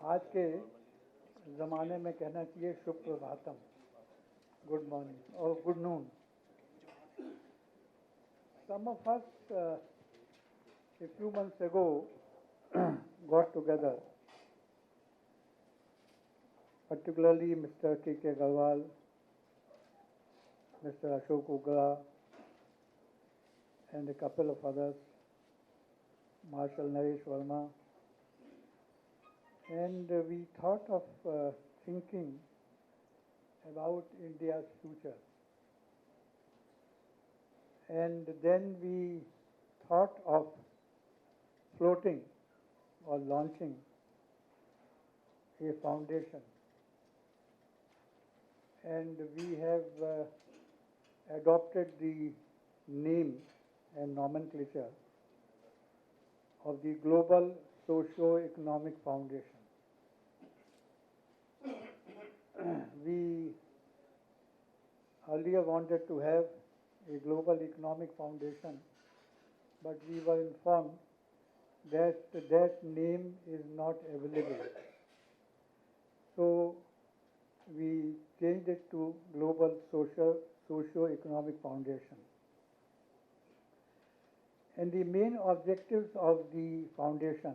आज के ज़माने में कहना चाहिए शुभ प्रभातम, गुड मॉर्निंग और good noon. Some of us a few months ago got together, particularly Mr. K.K. Aggarwal, Mr. Ashok Ugra, and a couple of others, Marshal Naresh Verma, and we thought of thinking about India's future. And then we thought of floating or launching a foundation. And we have adopted the name and nomenclature of the Global Socio-Economic Foundation. We earlier wanted to have a global economic foundation, but we were informed that that name is not available. So we changed it to Global Socio-Economic Foundation. And the main objectives of the foundation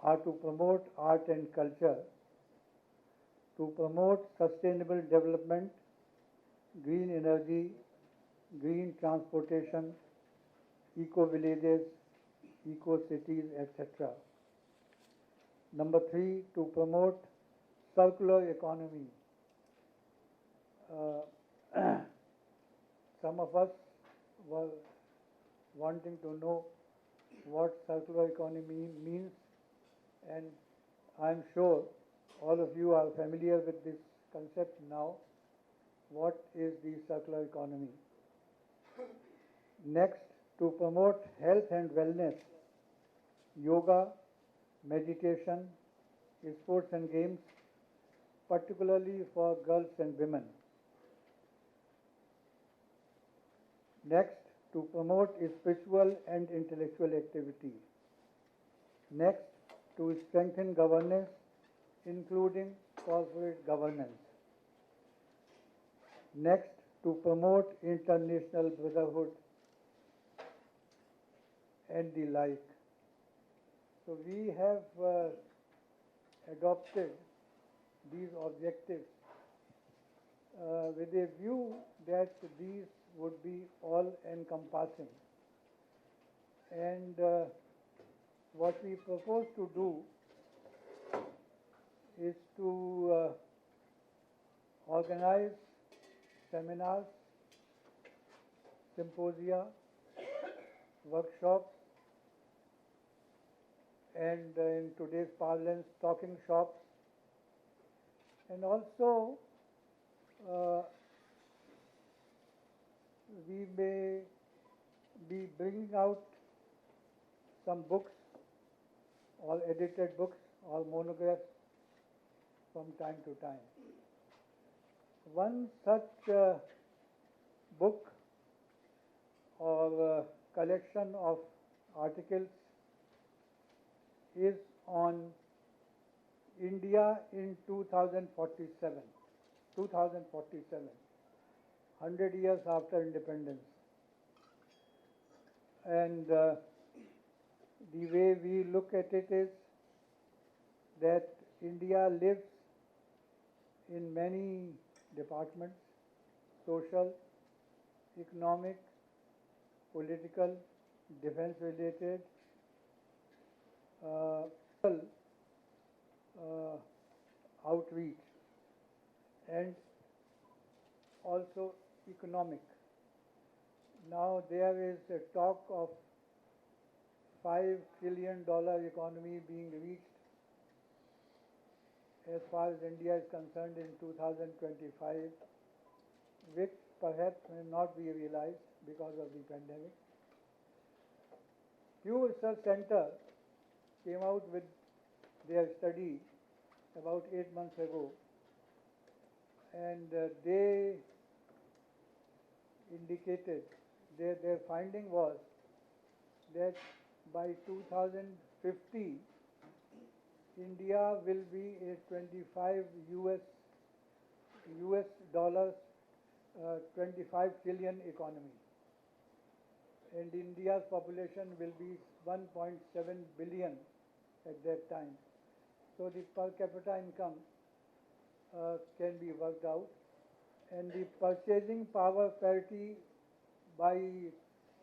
are to promote art and culture, to promote sustainable development, green energy, green transportation, eco-villages, eco-cities, etc. Number 3, to promote circular economy. Some of us were wanting to know what circular economy means, and I'm sure all of you are familiar with this concept now. What is the circular economy? Next, to promote health and wellness, yoga, meditation, sports and games, particularly for girls and women. Next, to promote spiritual and intellectual activity. Next, to strengthen governance, including corporate governance. Next, to promote international brotherhood and the like. So we have adopted these objectives with a view that these would be all-encompassing. And what we propose to do is to organize seminars, symposia, workshops, and in today's parlance, talking shops, and also we may be bringing out some books, all edited books, all monographs from time to time. One such book or collection of articles is on India in 2047, 100 years after independence. And the way we look at it is that India lives in many departments: social, economic, political, defense-related, outreach, and also economic. Now there is a talk of $5 trillion economy being reached as far as India is concerned in 2025, which perhaps may not be realized because of the pandemic. Pew Research Center came out with their study about 8 months ago, and they indicated their finding was that by 2050, India will be a 25 US dollars 25 trillion economy, and India's population will be 1.7 billion at that time. So the per capita income can be worked out, and the purchasing power parity by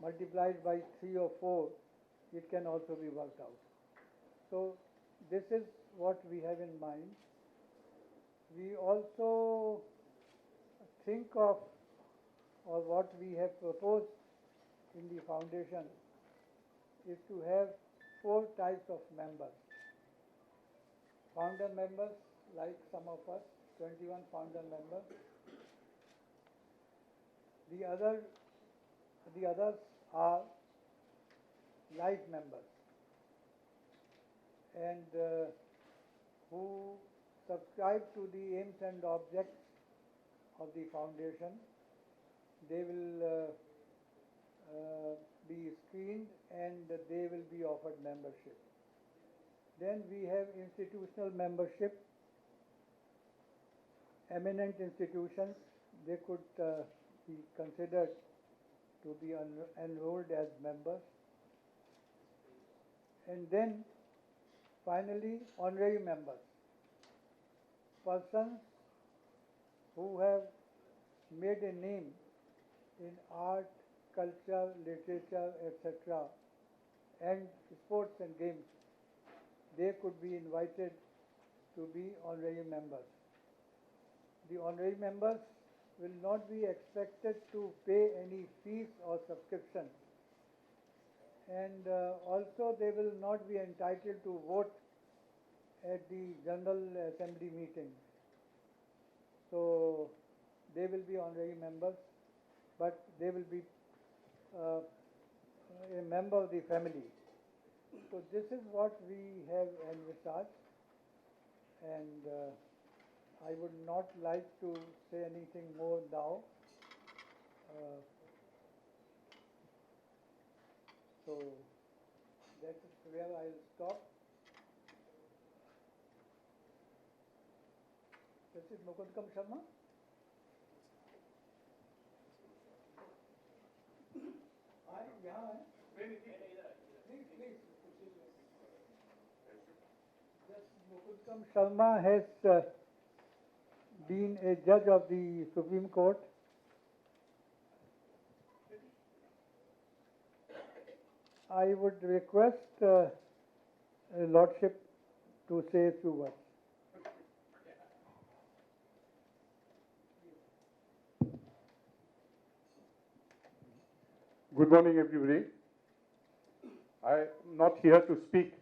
multiplied by 3 or 4, it can also be worked out. So this is what we have in mind. We also think of, or what we have proposed in the foundation is to have 4 types of members. Founder members, like some of us, 21 founder members. The others are life members, and who subscribe to the aims and objects of the foundation. They will be screened and they will be offered membership. Then we have institutional membership. Eminent institutions, they could be considered to be enrolled as members. And then finally, honorary members. Persons who have made a name in art, culture, literature, etc., and sports and games, they could be invited to be honorary members. The honorary members will not be expected to pay any fees or subscription, and also they will not be entitled to vote at the General Assembly meeting. So they will be honorary members, but they will be a member of the family. So this is what we have envisaged, and I would not like to say anything more now. So that is where I'll stop. This is Mukundkam Sharma. Mukundkam Sharma has been a judge of the Supreme Court. I would request Lordship to say a few words. Good morning, everybody. I am not here to speak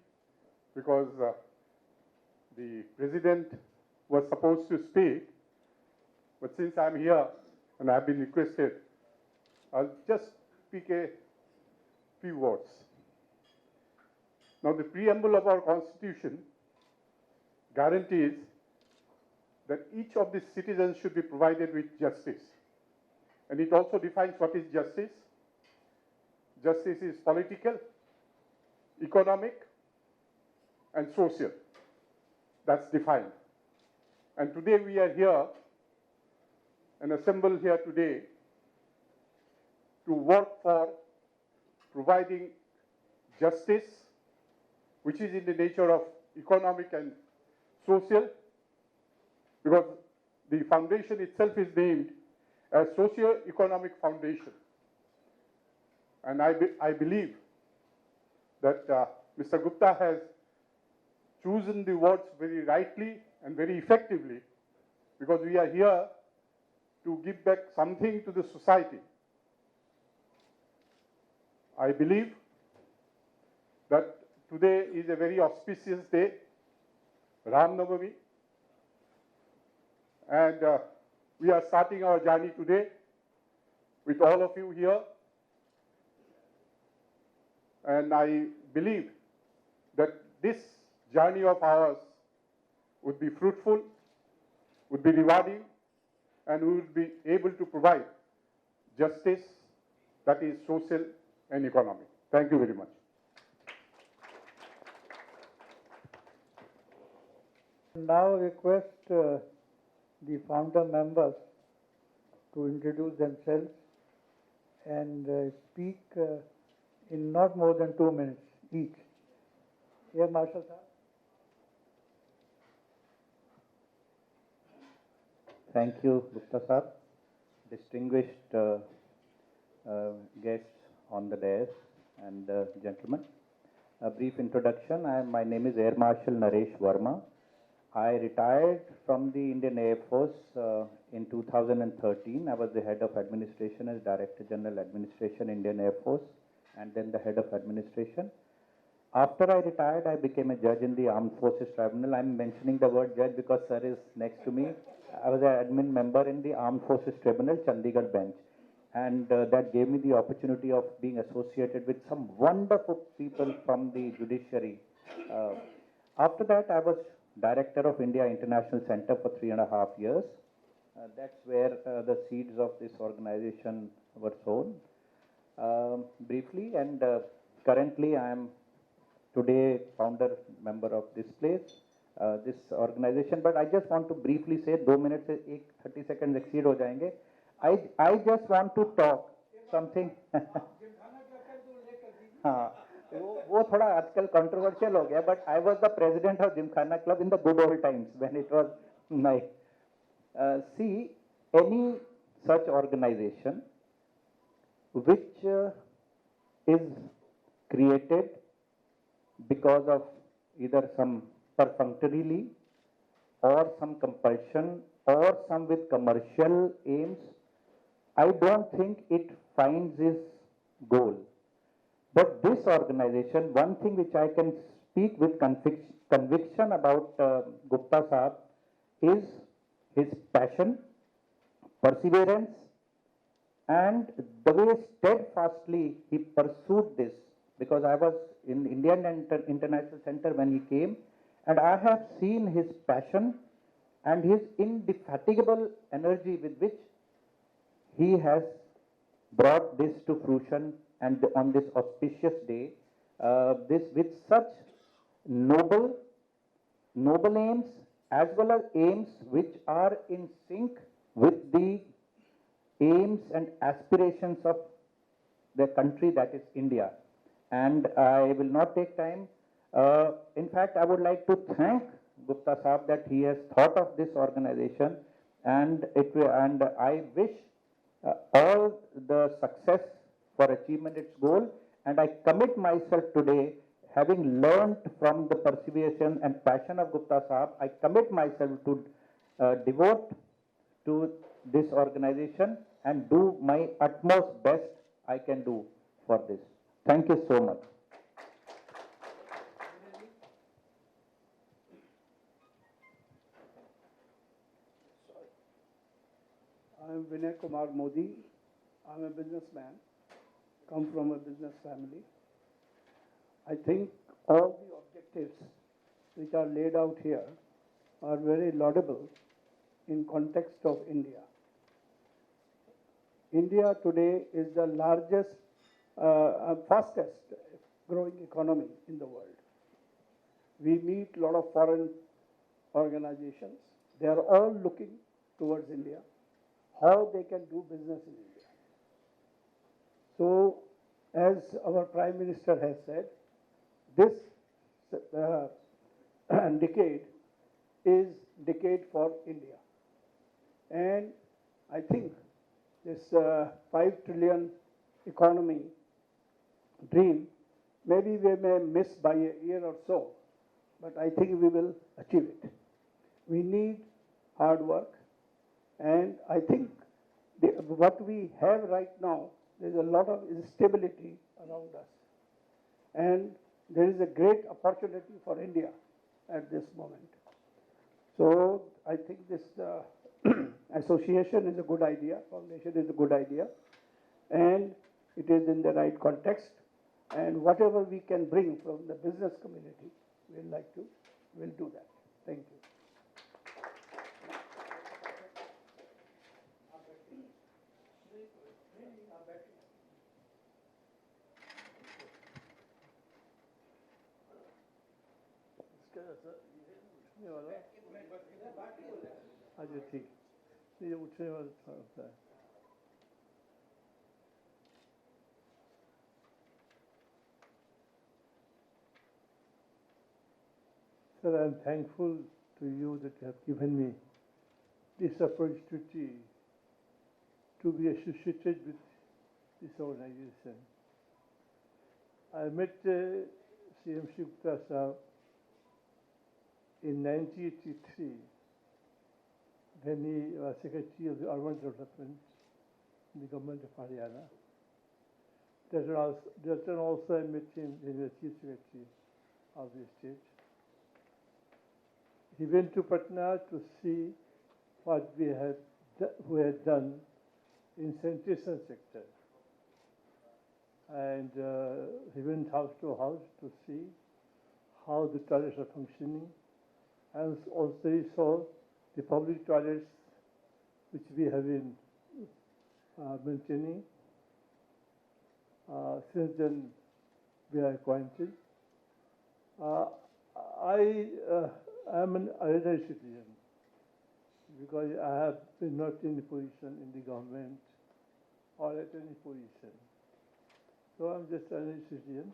because the President was supposed to speak, but since I am here and I have been requested, I'll just speak a few words. Now, the preamble of our Constitution guarantees that each of the citizens should be provided with justice. And it also defines what is justice. Justice is political, economic, and social. That's defined. And today we are here and assembled here today to work for providing justice, which is in the nature of economic and social, because the foundation itself is named as Socio-Economic Foundation. And I believe that Mr. Gupta has chosen the words very rightly and very effectively, because we are here to give back something to the society. I believe that today is a very auspicious day, Ram Navami, and we are starting our journey today with all of you here. And I believe that this journey of ours would be fruitful, would be rewarding, and we would be able to provide justice that is social and economic. Thank you very much. Now request the founder members to introduce themselves and speak in not more than 2 minutes each. Air Marshal Sir. Thank you, Gupta sir. Distinguished guests on the dais and gentlemen. A brief introduction. My name is Air Marshal Naresh Verma. I retired from the Indian Air Force in 2013. I was the head of administration as Director General Administration, Indian Air Force, and then the head of administration. After I retired, I became a judge in the Armed Forces Tribunal. I'm mentioning the word judge because sir is next to me. I was an admin member in the Armed Forces Tribunal, Chandigarh bench. And that gave me the opportunity of being associated with some wonderful people from the judiciary. After that, I was director of India International Center for 3.5 years. That's where the seeds of this organization were sown. Briefly, and currently I am today founder member of this place, this organization. But I just want to briefly say, 2 minutes से 30 seconds exceed हो जाएंगे. I just want to talk something. हाँ, वो थोड़ा आजकल controversial हो गया. But I was the president of Gymkhana Club in the good old times when it was nice. See, any such organization which is created because of either some perfunctorily or some compulsion or some with commercial aims, I don't think it finds its goal. But this organization, one thing which I can speak with conviction about Gupta Sahab is his passion, perseverance, and the way steadfastly he pursued this. Because I was in Indian International Center when he came, and I have seen his passion and his indefatigable energy with which he has brought this to fruition, and on this auspicious day, this with such noble aims as well as aims which are in sync with the aims and aspirations of the country, that is India. And I will not take time. In fact, I would like to thank Gupta Sahab that he has thought of this organization, and I wish all the success for achievement its goal. And I commit myself today, having learned from the perseverance and passion of Gupta Sahab, I commit myself to devote to this organization and do my utmost best I can do for this. Thank you so much. I am Vinay Kumar Modi. I am a businessman, come from a business family. I think all the objectives which are laid out here are very laudable in context of India. India today is the largest, fastest growing economy in the world. We meet a lot of foreign organizations. They are all looking towards India, how they can do business in India. So, as our Prime Minister has said, this decade is decade for India. And I think this 5 trillion economy dream, maybe we may miss by a year or so, but I think we will achieve it. We need hard work, and I think what we have right now, there's a lot of instability around us. And there is a great opportunity for India at this moment. So I think this association is a good idea, foundation is a good idea, and it is in the right context. And whatever we can bring from the business community, we'll do that. Thank you. ये वाला अच्छा ठीक ये उठने वाला था होता है Sir, I am thankful to you that you have given me this opportunity to be associated with this organization. I met CM Gupta Sahab in 1983 when he was Secretary of the Urban Development in the government of Haryana. That time also I met him as the Chief Secretary of the state. He went to Patna to see what we had done in sanitation sector. And he went house to house to see how the toilets are functioning. And also he saw the public toilets which we have been maintaining. Since then, we are acquainted. I am an ordinary citizen because I have been not in a position in the government or at any position. So I'm just an ordinary citizen.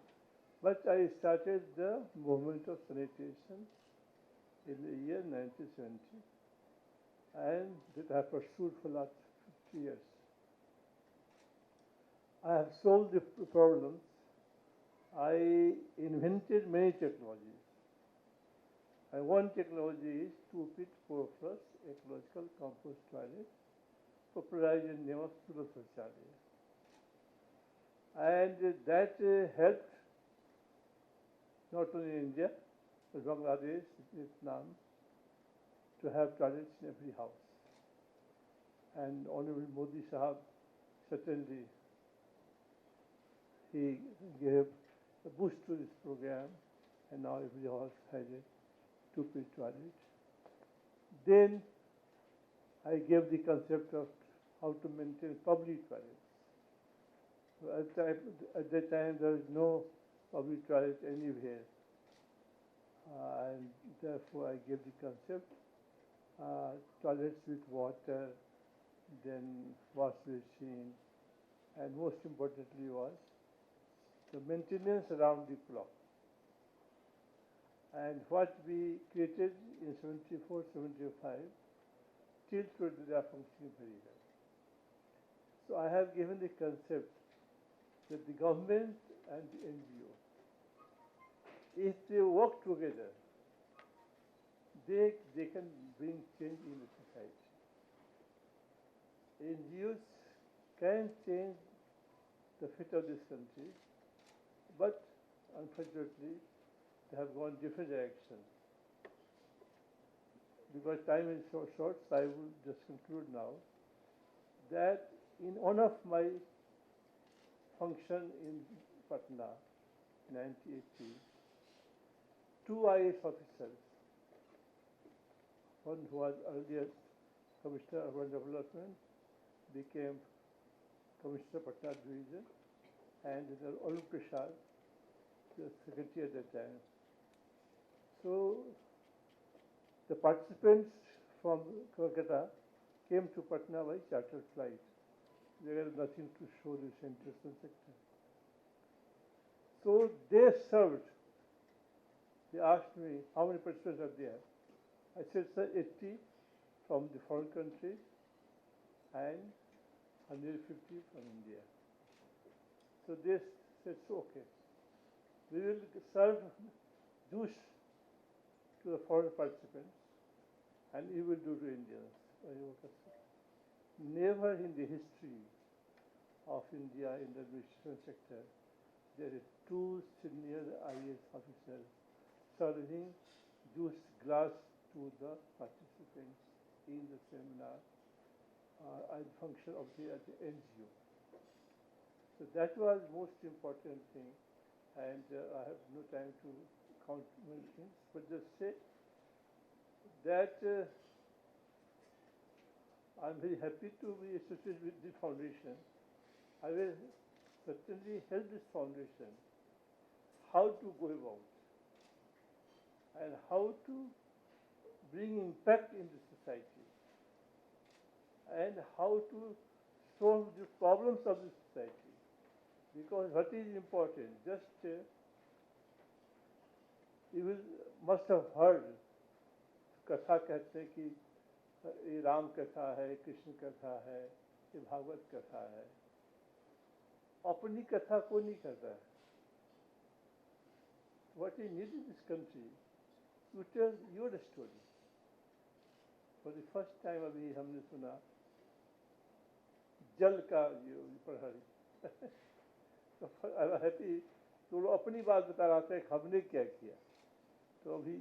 But I started the movement of sanitation in the year 1970 and that I pursued for the last 50 years. I have solved the problems. I invented many technologies. And one technology is 2-pit porous ecological compost toilet popularized in the name of Socio. And that helped not only India, but Bangladesh, Vietnam, to have toilets in every house. And Honorable Modi Sahab certainly he gave a boost to this program, and now every house has a 2-pit toilet. Then I gave the concept of how to maintain public toilets. So at that time, there was no public toilet anywhere. And therefore, I gave the concept, toilets with water, then wash machine, and most importantly was the maintenance around the clock. And what we created in 74, 75, till today they are functioning very well. So I have given the concept that the government and the NGO, if they work together, they can bring change in the society. NGOs can change the fate of this country, but unfortunately, they have gone different direction. Because time is so short, so I will just conclude now that in one of my function in Patna, 1980, 2 IAS officers, one who was earlier Commissioner of Urban Development, became Commissioner Patna Division, and the Arun Prasad, the secretary at that time. So the participants from Kolkata came to Patna by chartered flight. There was nothing to show the sanitation sector. So they served. They asked me, how many participants are there? I said, sir, 80 from the foreign countries and 150 from India. So they said, so okay. We will serve juice to the foreign participants and you will do to Indians. Never in the history of India in the administration sector there are 2 senior IAS officers serving juice glass to the participants in the seminar and function of the NGO. So that was most important thing, and I have no time to count many things, but just say that I'm very happy to be associated with the foundation. I will certainly help this foundation how to go about and how to bring impact in the society and how to solve the problems of the society. Because what is important, you must have heard, कथा कहते हैं कि ये राम कथा है, कृष्ण कथा है, ये भागवत कथा है. अपनी कथा को नहीं करता है. What is needed in this country, you tell your story. For the first time अभी हमने सुना जल का जो प्रहरी. तो happy तो लोग अपनी बात बता रहा था हमने क्या किया. तो अभी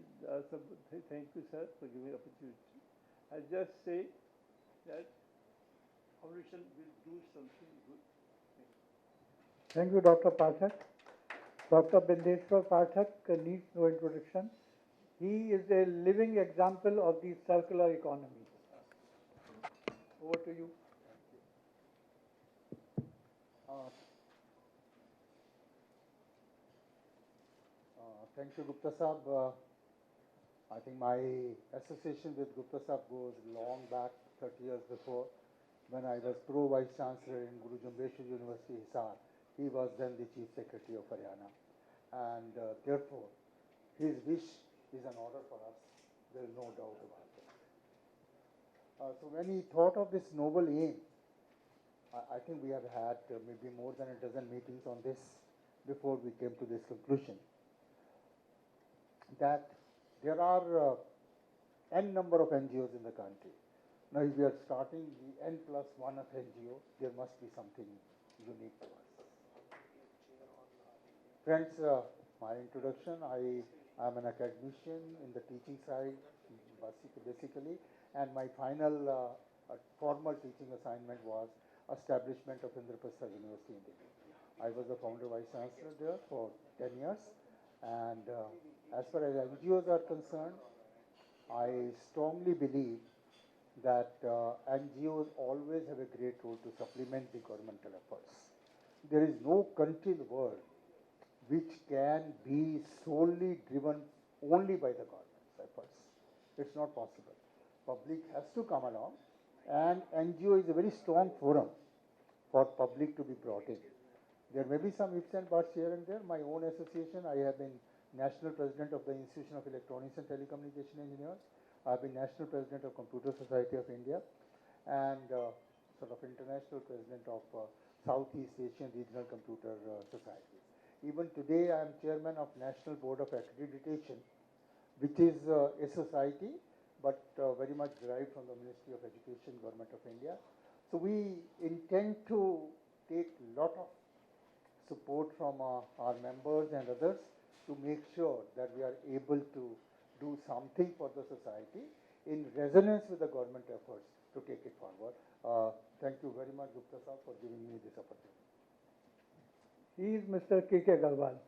सब thank you sir for giving opportunity. I just say that foundation will do something good. Thank you, Dr. Pathak. Dr. Bindeshwar Pathak needs no introduction. He is a living example of the circular economy. Over to you. Thank you, Gupta Sahab. I think my association with Gupta Sahab goes long back, 30 years before, when I was Pro Vice Chancellor in Guru Bindeshwar University, Hisar. He was then the Chief Secretary of Haryana. And therefore, his wish is an order for us. There is no doubt about it. So when he thought of this noble aim, I think we have had maybe more than a dozen meetings on this before we came to this conclusion, that there are n number of NGOs in the country. Now, if we are starting the n plus 1th NGO, there must be something unique to us. Friends, my introduction, I am an academician in the teaching side, basically, and my final formal teaching assignment was establishment of Indraprastha University in Delhi. I was the founder vice chancellor there for 10 years, and as far as NGOs are concerned, I strongly believe that NGOs always have a great role to supplement the governmental efforts. There is no country in the world which can be solely driven only by the government's efforts. It's not possible. Public has to come along, and NGO is a very strong forum for public to be brought in. There may be some ifs and buts here and there. My own association, I have been National President of the Institution of Electronics and Telecommunication Engineers. I have been National President of Computer Society of India, and sort of International President of Southeast Asian Regional Computer Society. Even today, I am Chairman of National Board of Accreditation, which is a society, but very much derived from the Ministry of Education, Government of India. So we intend to take a lot of support from our members and others to make sure that we are able to do something for the society in resonance with the government efforts to take it forward. Thank you very much, Gupta Sahab, for giving me this opportunity. He is Mr. K.K. Aggarwal.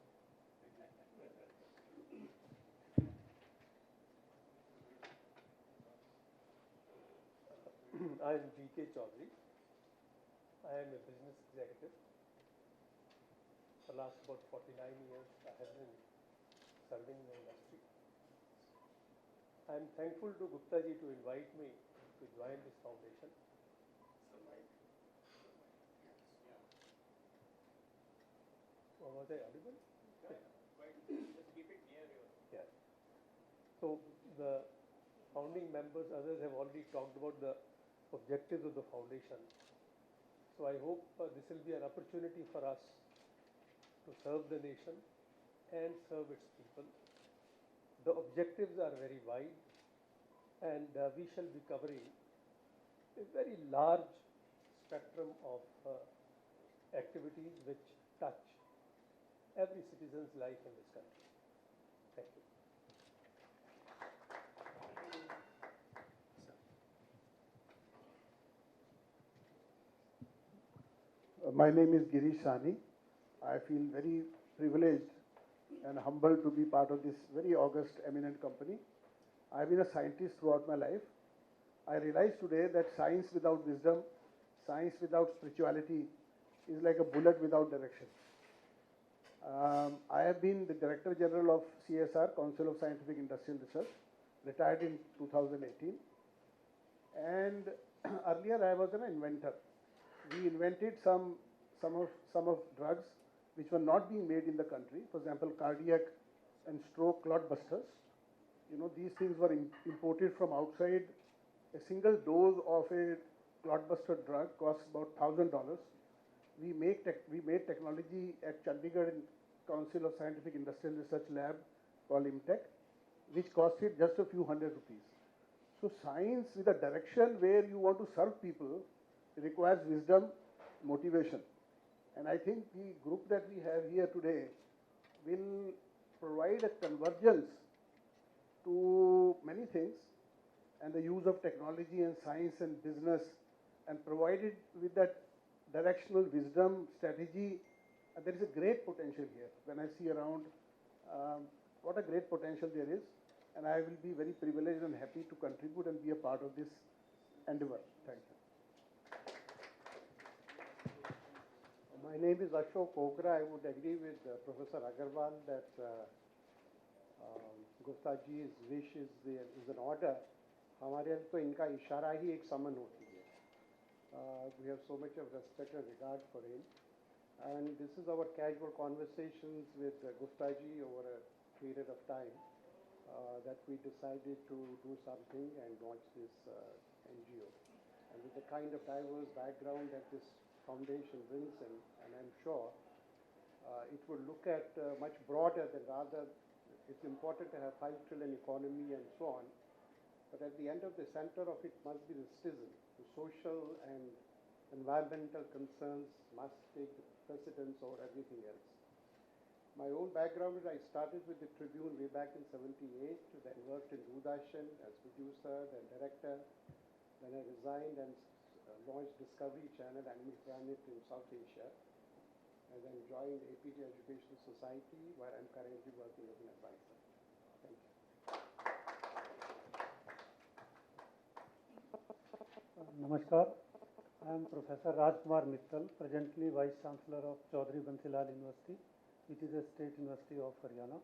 I am G.K. Choudhary. I am a business executive. For the last about 49 years, I have been serving the industry. I am thankful to Gupta ji to invite me to join this foundation. Was I audible? Just keep it near you. Yeah. So the founding members, others have already talked about the objectives of the foundation. So I hope this will be an opportunity for us to serve the nation and serve its people. The objectives are very wide, and we shall be covering a very large spectrum of activities which touch every citizen's life in this country. Thank you. My name is Girish Sani. I feel very privileged and humbled to be part of this very august, eminent company. I've been a scientist throughout my life. I realize today that science without wisdom, science without spirituality is like a bullet without direction. I have been the Director General of CSR, Council of Scientific Industrial Research, retired in 2018. And earlier I was an inventor. We invented some of drugs which were not being made in the country. For example, cardiac and stroke clot busters. You know, these things were imported from outside. A single dose of a clotbuster drug costs about $1,000. We made technology at Chandigarh Council of Scientific Industrial Research Lab called IMTech, which costed just a few hundred rupees. So science with a direction where you want to serve people requires wisdom, motivation. And I think the group that we have here today will provide a convergence to many things, and the use of technology and science and business, and provided with that directional wisdom, strategy, there is a great potential here. When I see around, what a great potential there is, and I will be very privileged and happy to contribute and be a part of this endeavor. Thank you. My name is Ashok Ogra. I would agree with Professor Aggarwal that Gupta जी's wish is an order. हमारे लिए तो इनका इशारा ही एक समन होती है. We have so much of respect and regard for him, and this is our casual conversations with Gupta ji over a period of time that we decided to do something and launch this NGO. And with the kind of diverse background that this foundation brings in, and I'm sure it will look at much broader than rather. It's important to have 5 trillion economy and so on, but at the end of the center of it must be the citizen. The social and environmental concerns must take precedence over everything else. My own background is I started with the Tribune way back in '78, then worked in Doordarshan as producer, then director. Then I resigned and launched Discovery Channel, Animal Planet in South Asia. And then joined APT Educational Society, where I'm currently working as an advisor. Thank you. Namaskar. I am Professor Rajkumar Mittal, presently Vice Chancellor of Choudhary Bansilal University, which is a state university of Haryana.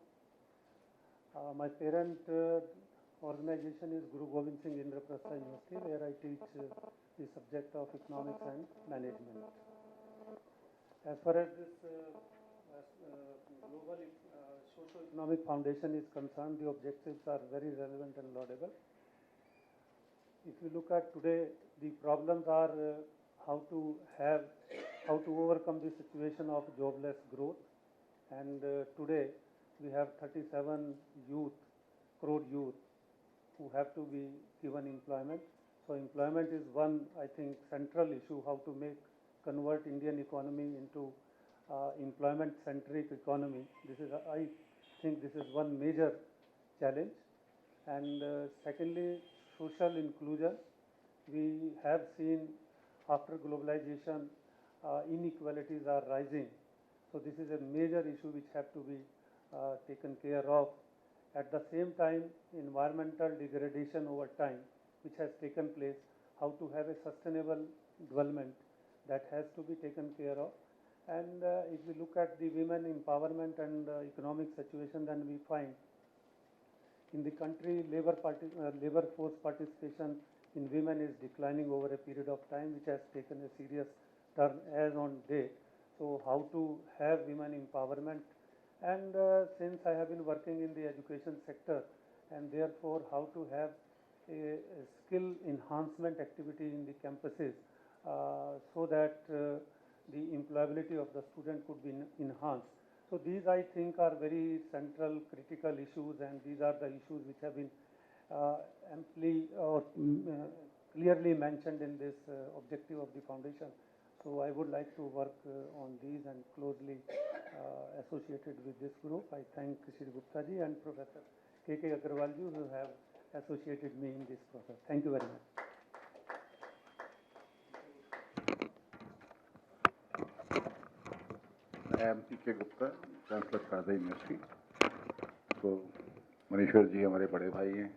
My parent organization is Guru Gobind Singh Indraprastha University, where I teach the subject of economics and management. As far as this global socio-economic foundation is concerned, the objectives are very relevant and laudable. If you look at today, the problems are how to overcome the situation of jobless growth. And today we have 37 crore youth who have to be given employment. So employment is one, I think, central issue, how to convert Indian economy into employment-centric economy. I think this is one major challenge. And secondly, social inclusion. We have seen after globalization, inequalities are rising. So this is a major issue which have to be taken care of. At the same time, environmental degradation over time, which has taken place, how to have a sustainable development, that has to be taken care of. And if we look at the women empowerment and economic situation, then we find in the country labor force participation in women is declining over a period of time, which has taken a serious turn as on date. So how to have women empowerment, and since I have been working in the education sector, and therefore how to have a skill enhancement activity in the campuses, so that the employability of the student could be enhanced. So these, I think, are very central, critical issues, and these are the issues which have been amply or clearly mentioned in this objective of the foundation. So I would like to work on these and closely associated with this group. I thank Shri Gupta ji and Professor K.K. Aggarwal ji who have associated me in this process. Thank you very much. I am P.K. Gupta, Chancellor Khada University. तो मनीश्वर जी हमारे बड़े भाई हैं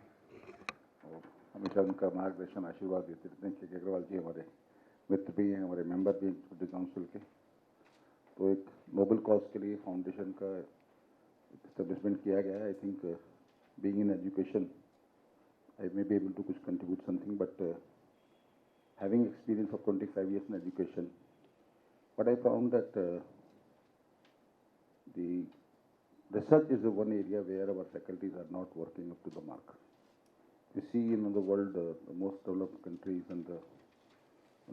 और हमेशा उनका मार्गदर्शन आशीर्वाद देते रहते हैं। के अग्रवाल जी हमारे मित्र भी हैं, हमारे मेंबर भी हैं छोटे काउंसिल के। तो एक नोबल कॉज के लिए फाउंडेशन का इस्टेब्लिशमेंट किया गया है। I think being in education I may be able to कुछ contribute something, but having experience of 25 years in education, what I found that the research is the one area where our faculties are not working up to the mark. You see in the world, the most developed countries and the,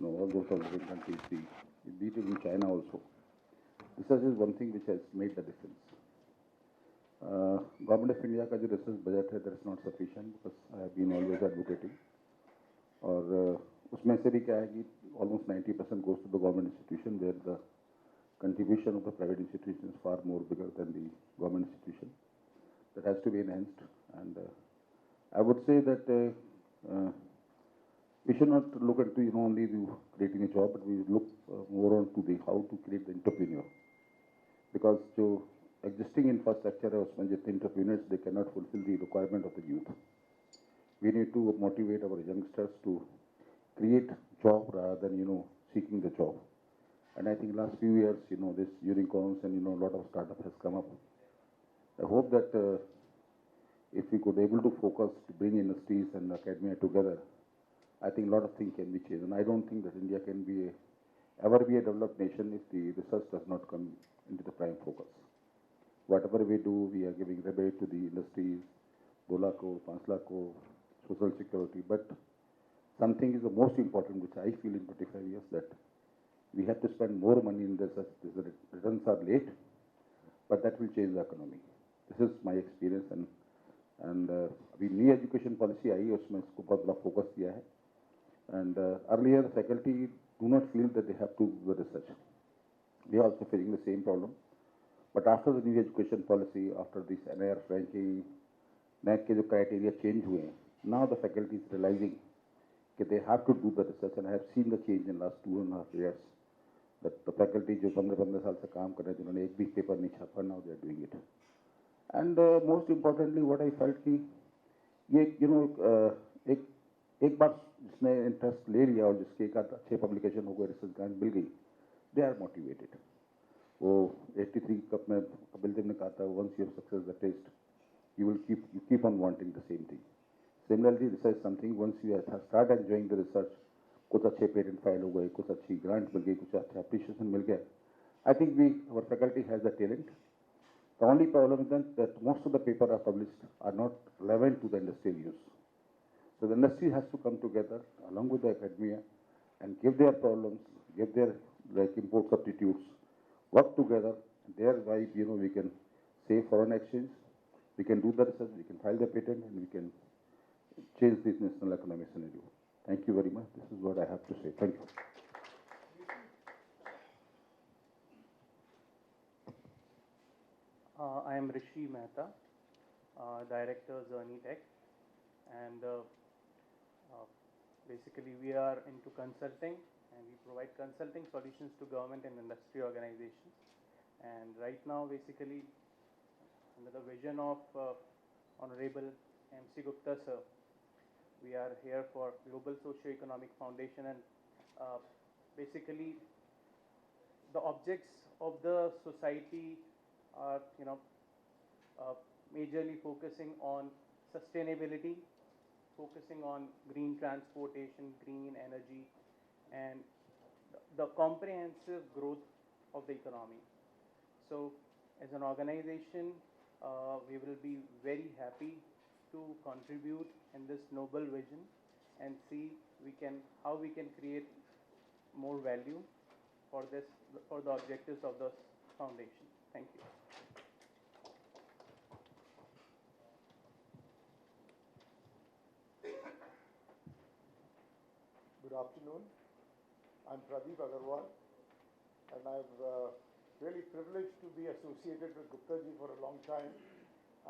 all those developing countries, be it in China also, research is one thing which has made the difference. Government of India का जो research budget है, that is not sufficient because I have been always advocating. और उसमें से भी क्या है कि almost 90% goes to the government institution, where the contribution of the private institution is far more bigger than the government institution. That has to be enhanced, and I would say that we should not look into only creating a job, but we look more on to the how to create the entrepreneur, because जो existing infrastructure है उसमें जितने entrepreneurs, they cannot fulfill the requirement of the youth. We need to motivate our youngsters to create job rather than seeking the job. And I think last few years this unicorns and a lot of startup has come up. I hope that if we could able to focus to bring industries and academia together, I think a lot of things can be changed. And I don't think that India can be ever be a developed nation if the research does not come into the prime focus. Whatever we do, we are giving rebate to the industries, 2 lakh crore, 5 lakh crore, social security. But something is the most important, which I feel in 25 years, that we have to spend more money in research. The returns are late, but that will change the economy. This is my experience, and अभी new education policy आई है, उसमें इसको बहुत बड़ा focus दिया है. And earlier the faculty do not feel that they have to do the research. They are also facing the same problem. But after the new education policy, after this NIR ranking, NAC के जो criteria change हुए हैं, now the faculty is realizing that they have to do the research, and I have seen the change in last 2.5 years. That the faculty जो 15 साल से काम कर रहे हैं, जिन्होंने एक भी पेपर नहीं छापा, now they are doing it. And most importantly, what I felt कि ये एक बार जिसने इंटरेस्ट ले लिया और जिसके एक अच्छे पब्लिकेशन हो गए, रिसर्च ग्रांट मिल गई, दे आर मोटिवेटेड. वो 83 कप में कपिल देव ने कहा था, once you have success the taste, you keep on wanting the same thing. Similarly, research something, once you start enjoying the research, कुछ अच्छे पेटेंट फाइल हो गए, कुछ अच्छी ग्रांट मिल गई, कुछ अच्छा अप्रिशिएशन मिल गया. I think our faculty has the talent. The only problem is that most of the papers are published are not relevant to the industrial use. So the industry has to come together along with the academia and give their problems, give their import substitutes, work together. Thereby, we can save foreign exchange, we can do the research, we can file the patent, and we can change this national economic scenario. Thank you very much. This is what I have to say. Thank you. I am Rishi Mehta, Director, Zerni Tech, and basically we are into consulting, and we provide consulting solutions to government and industry organizations. And right now, basically, under the vision of Honorable MC Gupta sir, we are here for Global Socio-Economic Foundation, and basically the objects of the society are majorly focusing on sustainability, focusing on green transportation, green energy, and the comprehensive growth of the economy. So as an organization, we will be very happy to contribute in this noble vision and see how we can create more value for the objectives of the foundation. Thank you. Good afternoon. I'm Pradeep Aggarwal, and I'm really privileged to be associated with Gupta ji for a long time,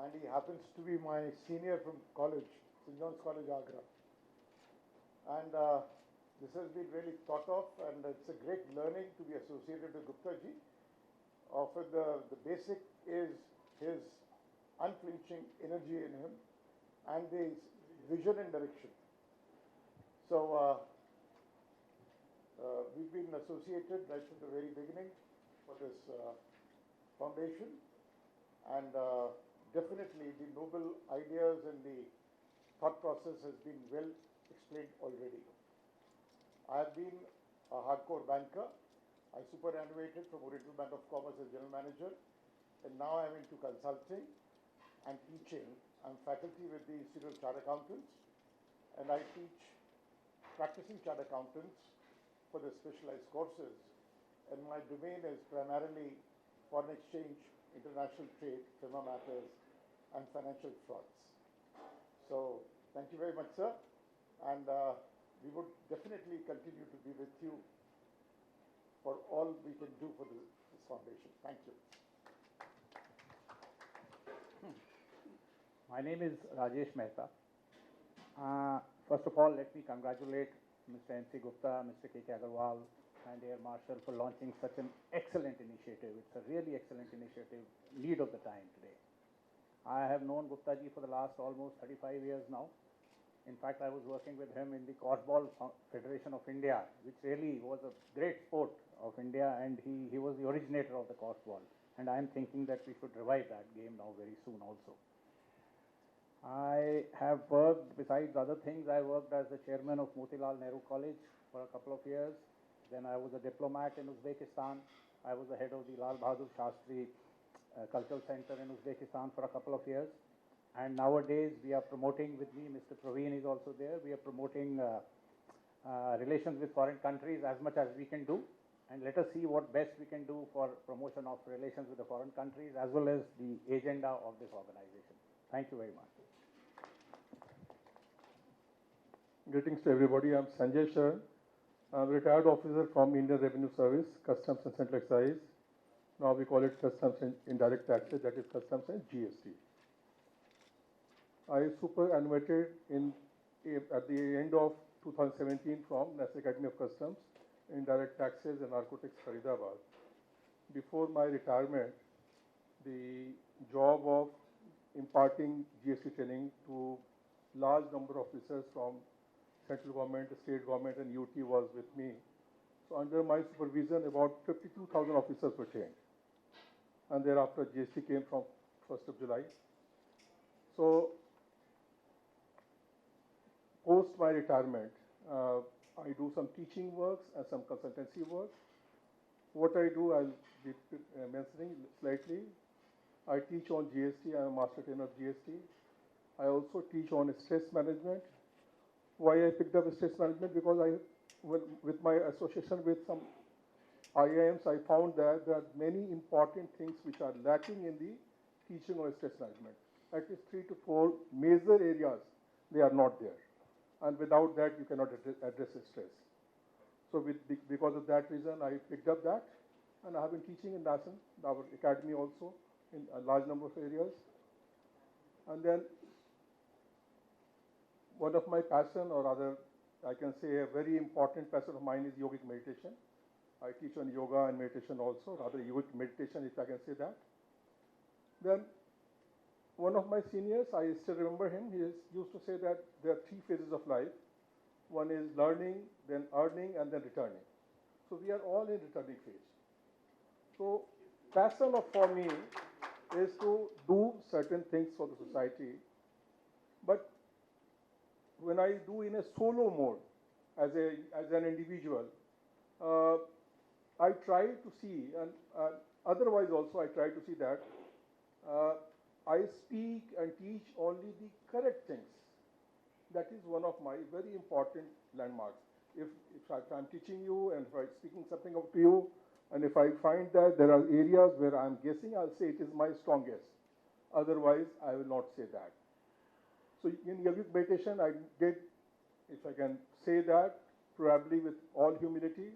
and he happens to be my senior from college, St. John's College, Agra. And this has been really thought of, and it's a great learning to be associated with Gupta ji. Often the basic is his unflinching energy in him and his vision and direction. So we've been associated right from the very beginning for this foundation, and definitely the noble ideas and the thought process has been well explained already. I have been a hardcore banker. I superannuated from Oriental Bank of Commerce as General Manager, and now I'm into consulting and teaching. I'm faculty with the Institute of Chartered Accountants, and I teach practicing chartered accountants for the specialized courses. And my domain is primarily foreign exchange, international trade, FIMA matters, and financial frauds. So thank you very much, sir. And we would definitely continue to be with you for all we can do for this foundation. Thank you. My name is Rajesh Mehta. First of all, let me congratulate Mr. M.C. Gupta, Mr. K.K. Aggarwal, and Air Marshal for launching such an excellent initiative. It's a really excellent initiative, need of the time today. I have known Gupta ji for the last almost 35 years now. In fact, I was working with him in the Korfball Federation of India, which really was a great sport of India, and he was the originator of the Korfball. And I'm thinking that we should revive that game now very soon also. I have worked, besides other things, I worked as the chairman of Motilal Nehru College for a couple of years. Then I was a diplomat in Uzbekistan. I was the head of the Lal Bahadur Shastri Cultural Center in Uzbekistan for a couple of years. And nowadays we are promoting with me, Mr. Praveen is also there, we are promoting relations with foreign countries as much as we can do. And let us see what best we can do for promotion of relations with the foreign countries as well as the agenda of this organization. Thank you very much. Greetings to everybody. I'm Sanjay Sharan. I'm a retired officer from Indian Revenue Service, Customs and Central Excise. Now we call it Customs and Indirect Taxes, that is Customs and GST. I superannuated at the end of 2017 from National Academy of Customs, Indirect Taxes and Narcotics, Faridabad. Before my retirement, the job of imparting GST training to large number of officers from central government, state government and UT was with me. So under my supervision, about 52,000 officers were trained. And thereafter GST came from 1st of July. So post my retirement, I do some teaching works and some consultancy work. What I do, I'll be mentioning slightly. I teach on GST. I'm a master trainer of GST. I also teach on stress management. Why I picked up stress management? Because with my association with some IIMs, I found that there are many important things which are lacking in the teaching of stress management. At least 3 to 4 major areas, they are not there. And without that, you cannot address stress. So because of that reason, I picked up that. And I have been teaching in NASN, our academy also, in a large number of areas. And then one of my passion, or rather, I can say a very important passion of mine is yogic meditation. I teach on yoga and meditation also, rather yogic meditation, if I can say that. Then one of my seniors, I still remember him, he used to say that there are 3 phases of life. One is learning, then earning, and then returning. So we are all in returning phase. So passion for me is to do certain things for the society. But when I do in a solo mode, as an individual, I try to see, and otherwise also I try to see that I speak and teach only the correct things. That is one of my very important landmarks. If I'm teaching you and if I'm speaking something up to you, and if I find that there are areas where I'm guessing, I'll say it is my strongest. Otherwise, I will not say that. So in yogic meditation, I did, if I can say that, probably with all humility,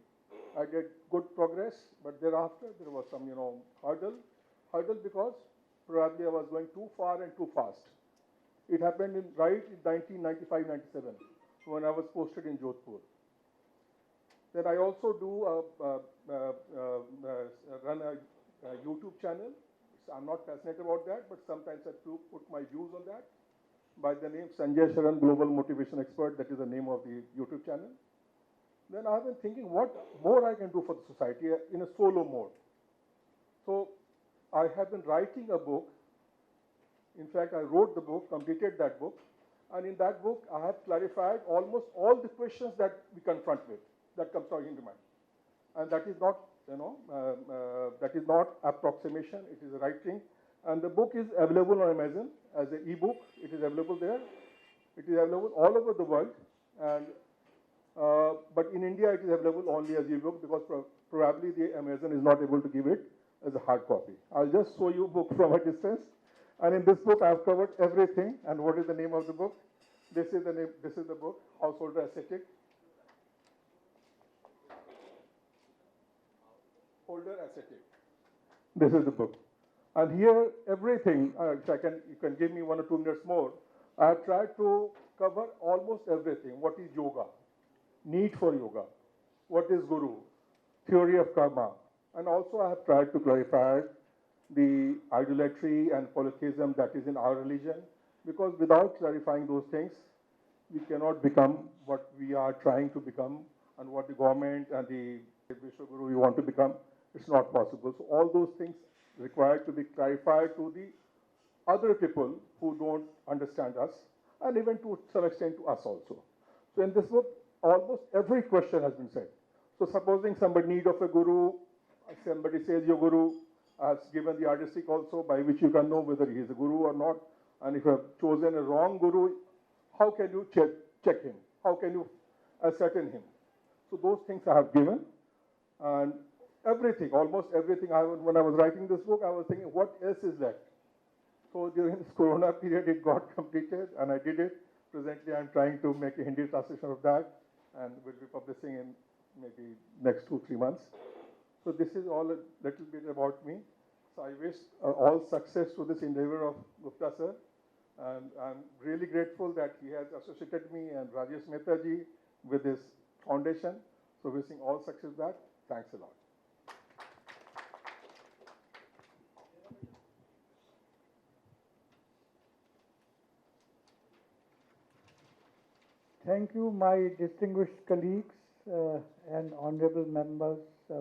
I did good progress, but thereafter there was some, hurdle because probably I was going too far and too fast. It happened right in 1995-97 when I was posted in Jodhpur. Then I also do run a YouTube channel. So I'm not passionate about that, but sometimes I put my views on that by the name Sanjay Sharan, Global Motivation Expert. That is the name of the YouTube channel. Then I have been thinking what more I can do for the society in a solo mode. So I have been writing a book. In fact, I wrote the book, completed that book, And in that book, I have clarified almost all the questions that we confront with, that comes to our mind. And that is not, that is not approximation, it is the right thing. And the book is available on Amazon as an e-book. It is available there. It is available all over the world. And, but in India, it is available only as e-book because probably the Amazon is not able to give it as a hard copy. I'll just show you a book from a distance. And in this book, I've covered everything. And what is the name of the book? This is the name. This is the book, Householder Aesthetic. Holder Aesthetic. This is the book. And here, everything, you can give me 1 or 2 minutes more. I have tried to cover almost everything. What is yoga? Need for yoga. What is guru? Theory of karma. And also I have tried to clarify the idolatry and polytheism that is in our religion. Because without clarifying those things, we cannot become what we are trying to become and what the government and the Vishwaguru we want to become. It's not possible. So all those things required to be clarified to the other people who don't understand us, and even to some extent to us also. So in this book, almost every question has been said. So supposing somebody need of a guru, somebody says your guru has given the artistic also by which you can know whether he is a guru or not. And if you have chosen a wrong guru, how can you check him? How can you ascertain him? So those things I have given. And everything, almost everything, when I was writing this book, I was thinking, what else is left? So during this Corona period, it got completed, and I did it. Presently, I'm trying to make a Hindi translation of that, and we'll be publishing in maybe next 2-3 months. So this is all a little bit about me. So I wish all success to this endeavor of Gupta sir, and I'm really grateful that he has associated me and Rajesh Mehta ji with this foundation. So wishing all success with that. Thanks a lot. Thank you, my distinguished colleagues and honorable members,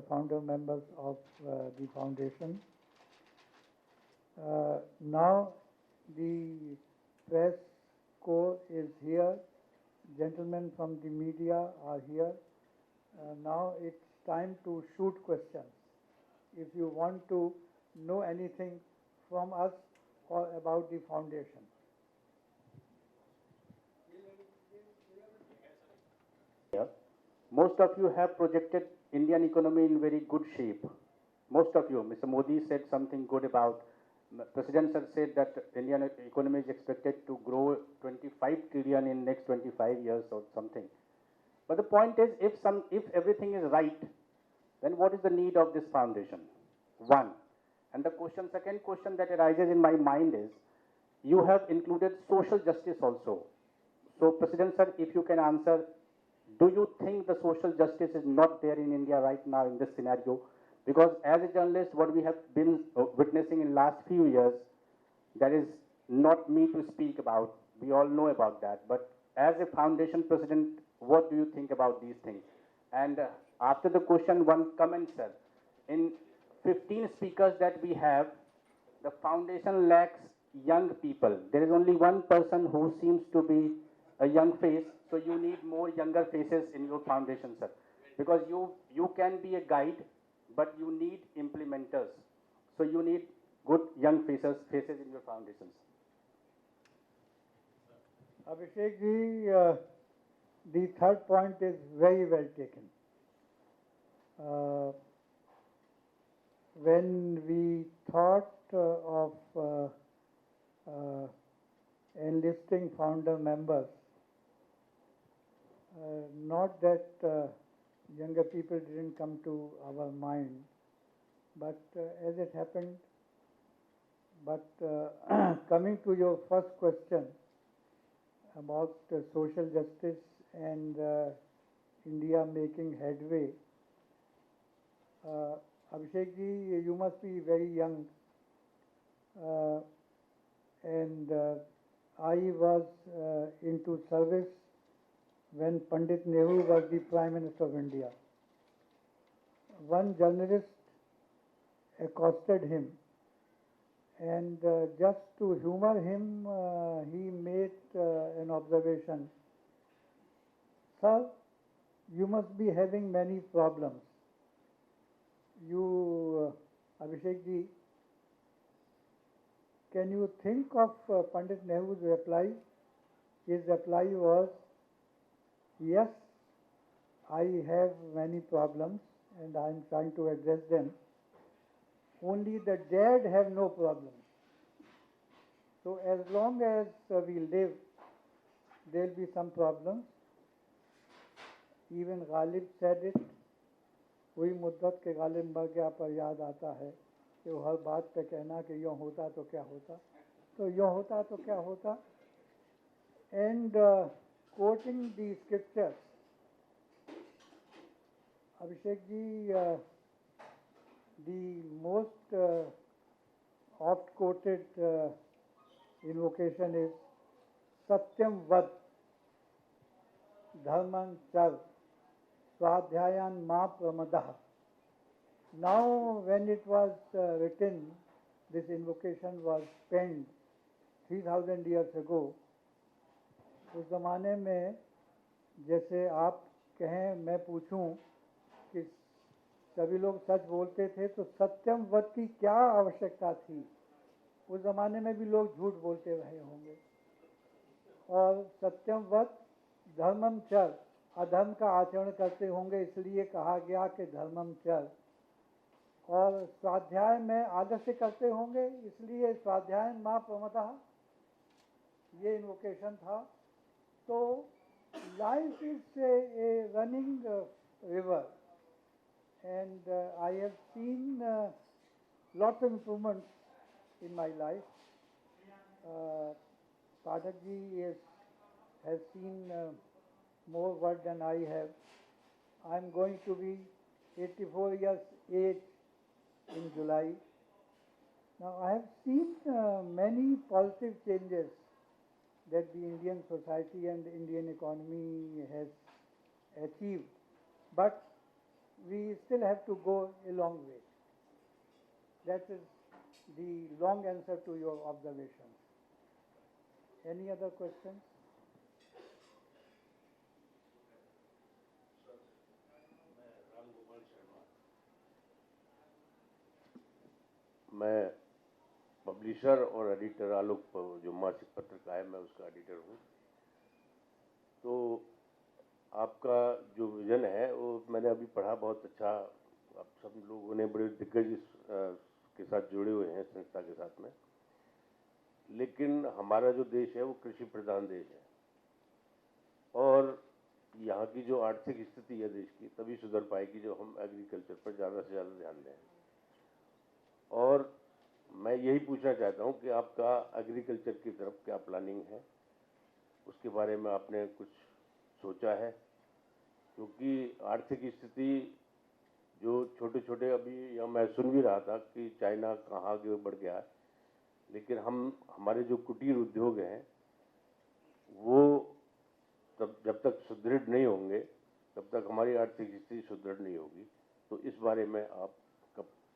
founder members of the foundation. Now the press corps is here. Gentlemen from the media are here. Now it's time to shoot questions. If you want to know anything from us or about the foundation. Most of you have projected Indian economy in very good shape. Most of you, Mr. Modi said something good about, President sir said that Indian economy is expected to grow 25 trillion in next 25 years or something. But the point is, if everything is right, then what is the need of this foundation? One. And the second question that arises in my mind is, you have included social justice also. So President sir, if you can answer, do you think the social justice is not there in India right now in this scenario? Because as a journalist, what we have been witnessing in last few years, that is not me to speak about. We all know about that. But as a foundation president, what do you think about these things? And after the question, one comment, sir. In 15 speakers that we have, the foundation lacks young people. There is only one person who seems to be a young face, so you need more younger faces in your foundation, sir. Because you can be a guide, but you need implementers. So you need good young faces in your foundations. Abhishek ji, the third point is very well taken. When we thought of enlisting founder members, not that younger people didn't come to our mind, but as it happened. But coming to your first question about social justice and India making headway, Abhishek ji, you must be very young, and I was into service when Pandit Nehru was the Prime Minister of India. One journalist accosted him And just to humor him, he made an observation. Sir, you must be having many problems. You, Abhishek ji, can you think of Pandit Nehru's reply? His reply was, yes, I have many problems and I am trying to address them. Only the dead have no problems. So as long as we live, there will be some problems. Even Ghalib said it, हुई मुद्दत के गालिब मर गया पर याद आता है कि वो हर बात पे कहना कि यूँ होता तो क्या होता, तो यूँ होता तो क्या होता. And quoting the scriptures, Abhishek ji, the most oft quoted invocation is Satyam Vad Dharman Char Swadhyayan Ma Pramadah. Now, when it was written, this invocation was penned 3000 years ago. उस ज़माने में जैसे आप कहें मैं पूछूं कि सभी लोग सच बोलते थे तो सत्यम वत की क्या आवश्यकता थी. उस ज़माने में भी लोग झूठ बोलते रहे होंगे. और सत्यम वत धर्मम चर, अधर्म का आचरण करते होंगे, इसलिए कहा गया कि धर्मम चर. और स्वाध्याय में आलस्य करते होंगे, इसलिए स्वाध्याय माँ प्रमतः, ये इन्वोकेशन था. So, life is a running river, and I have seen lots of improvements in my life. Pathak ji has seen more work than I have. I am going to be 84 years age in July. Now, I have seen many positive changes that the Indian society and the Indian economy has achieved, but we still have to go a long way. That is the long answer to your observations. Any other questions? मैं publisher और editor आलोक जो मासिक पत्र का है, मैं उसका editor हूँ. तो आपका जो विज़न है वो मैंने अभी पढ़ा, बहुत अच्छा. आप सब लोगों ने बड़े दिग्गज के साथ जुड़े हुए हैं संस्था के साथ में. लेकिन हमारा जो देश है वो कृषि प्रधान देश है, और यहाँ की जो आर्थिक स्थिति है देश की तभी सुधर पाएगी जो हम एग्रीकल्चर पर ज़्यादा से ज़्यादा ध्यान दें. और मैं यही पूछना चाहता हूँ कि आपका एग्रीकल्चर की तरफ क्या प्लानिंग है, उसके बारे में आपने कुछ सोचा है? क्योंकि आर्थिक स्थिति जो छोटे छोटे, अभी यहाँ मैं सुन भी रहा था कि चाइना कहाँ आगे बढ़ गया है, लेकिन हमारे जो कुटीर उद्योग हैं वो तब जब तक सुदृढ़ नहीं होंगे तब तक हमारी आर्थिक स्थिति सुदृढ़ नहीं होगी. तो इस बारे में आप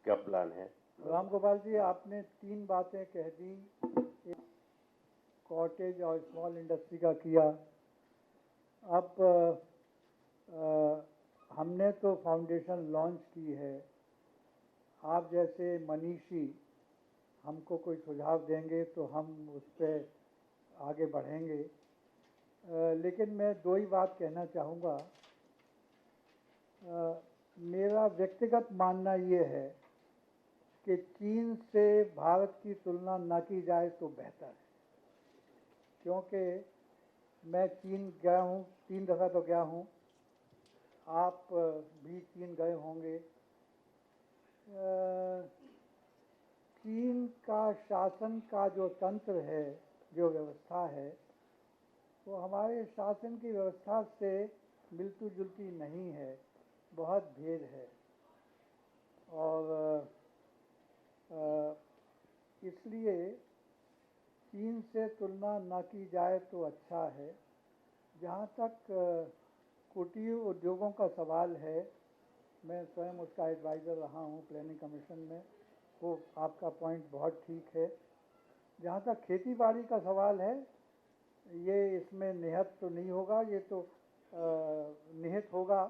क्या प्लान है? राम गोपाल जी, आपने 3 बातें कह दी. एक कॉटेज और स्मॉल इंडस्ट्री का किया. अब हमने तो फाउंडेशन लॉन्च की है. आप जैसे मनीषी हमको कोई सुझाव देंगे तो हम उस पर आगे बढ़ेंगे. लेकिन मैं 2 ही बात कहना चाहूँगा. मेरा व्यक्तिगत मानना ये है कि चीन से भारत की तुलना ना की जाए तो बेहतर है, क्योंकि मैं चीन गया हूँ, 3 दफ़ा तो गया हूँ. आप भी चीन गए होंगे. चीन का शासन का जो तंत्र है, जो व्यवस्था है, वो हमारे शासन की व्यवस्था से मिलती जुलती नहीं है, बहुत भेद है. और इसलिए चीन से तुलना न की जाए तो अच्छा है. जहाँ तक कुटीर उद्योगों का सवाल है, मैं स्वयं उसका एडवाइज़र रहा हूँ प्लानिंग कमीशन में. वो आपका पॉइंट बहुत ठीक है। जहाँ तक खेती बाड़ी का सवाल है, ये इसमें निहित तो नहीं होगा, ये तो निहित होगा।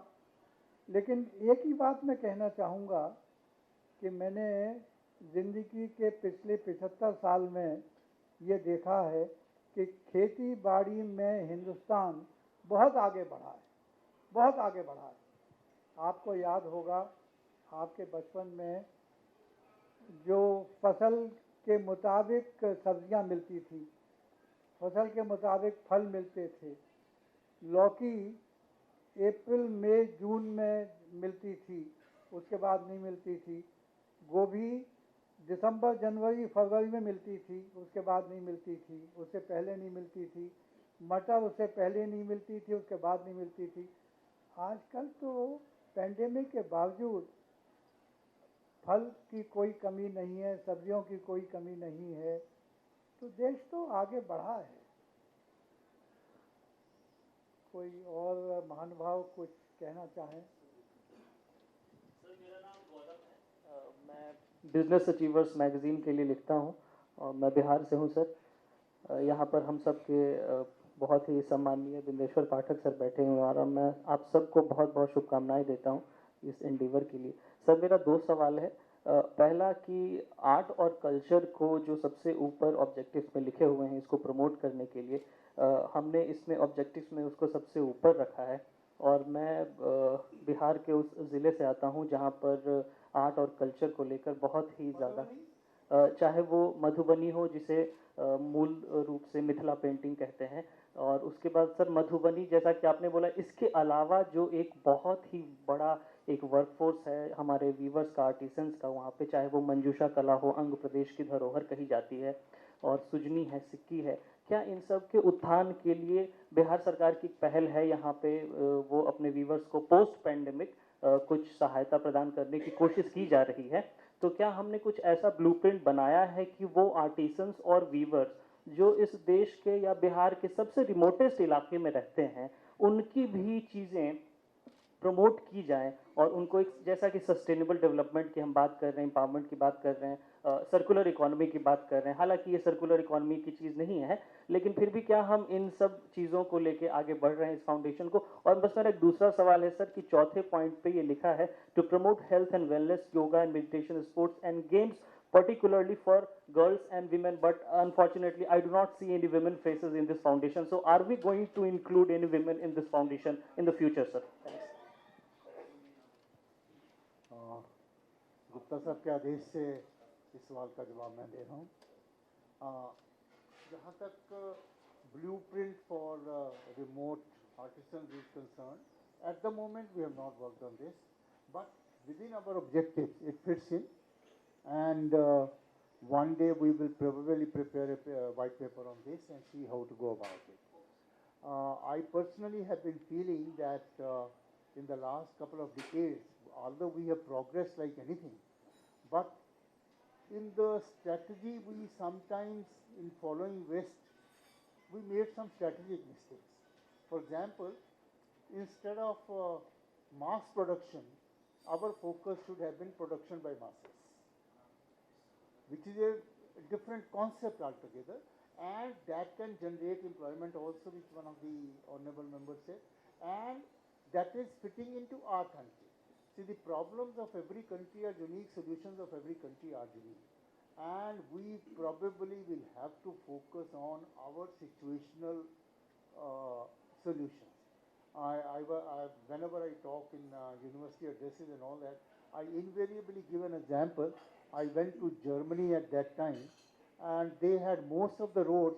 लेकिन एक ही बात मैं कहना चाहूँगा कि मैंने ज़िंदगी के पिछले 75 साल में ये देखा है कि खेती बाड़ी में हिंदुस्तान बहुत आगे बढ़ा है, बहुत आगे बढ़ा है। आपको याद होगा, आपके बचपन में जो फसल के मुताबिक सब्जियां मिलती थी, फसल के मुताबिक फल मिलते थे। लौकी अप्रैल मई जून में मिलती थी, उसके बाद नहीं मिलती थी। गोभी दिसंबर जनवरी फरवरी में मिलती थी, उसके बाद नहीं मिलती थी, उससे पहले नहीं मिलती थी। मटर उससे पहले नहीं मिलती थी, उसके बाद नहीं मिलती थी। आजकल तो पेंडेमिक के बावजूद फल की कोई कमी नहीं है, सब्जियों की कोई कमी नहीं है, तो देश तो आगे बढ़ा है। कोई और महानुभाव कुछ कहना चाहें? सर, मेरा नाम गौतम है। मैं बिजनेस अचीवर्स मैगजीन के लिए लिखता हूँ और मैं बिहार से हूँ सर। यहाँ पर हम सब के बहुत ही सम्माननीय बिंदेश्वर पाठक सर बैठे हुए हैं और मैं आप सबको बहुत बहुत शुभकामनाएं देता हूँ इस एंडीवर के लिए। सर, मेरा 2 सवाल है। पहला कि आर्ट और कल्चर को जो सबसे ऊपर ऑब्जेक्टिव्स में लिखे हुए हैं, इसको प्रमोट करने के लिए हमने इसमें ऑब्जेक्टिव्स में उसको सबसे ऊपर रखा है। और मैं बिहार के उस ज़िले से आता हूँ जहाँ पर आर्ट और कल्चर को लेकर बहुत ही ज़्यादा, चाहे वो मधुबनी हो जिसे मूल रूप से मिथिला पेंटिंग कहते हैं, और उसके बाद सर मधुबनी जैसा कि आपने बोला, इसके अलावा जो एक बहुत ही बड़ा एक वर्कफोर्स है हमारे वीवर्स का, आर्टिसंस का वहाँ पे, चाहे वो मंजूषा कला हो, अंग प्रदेश की धरोहर कही जाती है, और सुजनी है, सिक्की है। क्या इन सब के उत्थान के लिए बिहार सरकार की पहल है यहाँ पे वो अपने वीवर्स को पोस्ट पैंडेमिक कुछ सहायता प्रदान करने की कोशिश की जा रही है? तो क्या हमने कुछ ऐसा ब्लूप्रिंट बनाया है कि वो आर्टिसंस और वीवर्स जो इस देश के या बिहार के सबसे रिमोटेस्ट इलाके में रहते हैं, उनकी भी चीज़ें प्रमोट की जाए और उनको एक, जैसा कि सस्टेनेबल डेवलपमेंट की हम बात कर रहे हैं, एम्पावरमेंट की बात कर रहे हैं, सर्कुलर इकोनॉमी की बात कर रहे हैं। हालांकि ये सर्कुलर इकोनॉमी की चीज़ नहीं है, लेकिन फिर भी क्या हम इन सब चीज़ों को लेके आगे बढ़ रहे हैं इस फाउंडेशन को? और बस मेरा एक दूसरा सवाल है सर कि चौथे पॉइंट पे ये लिखा है to promote health and wellness, yoga and meditation, sports and games particularly for girls and women, but unfortunately I do not see any women faces in this foundation. So are we going to include any women in this foundation in the future, sir? Thanks. Gupta साहब के आदेश से इस सवाल का जवाब मैं दे रहा हूँ। जहाँ तक blueprint for remote artisans is concerned, at the moment we have not worked on this, but within our objectives it fits in, and one day we will probably prepare a white paper on this and see how to go about it. I personally have been feeling that in the last couple of decades, although we have progressed like anything, but in the strategy we sometimes, in following West, we made some strategic mistakes. For example, instead of mass production, our focus should have been production by masses, which is a different concept altogether, and that can generate employment also, which one of the honorable members said, and that is fitting into our country. See, the problems of every country are unique, solutions of every country are unique, and we probably will have to focus on our situational solutions. Whenever I talk in university addresses and all that, I invariably give an example. I went to Germany at that time, and they had most of the roads,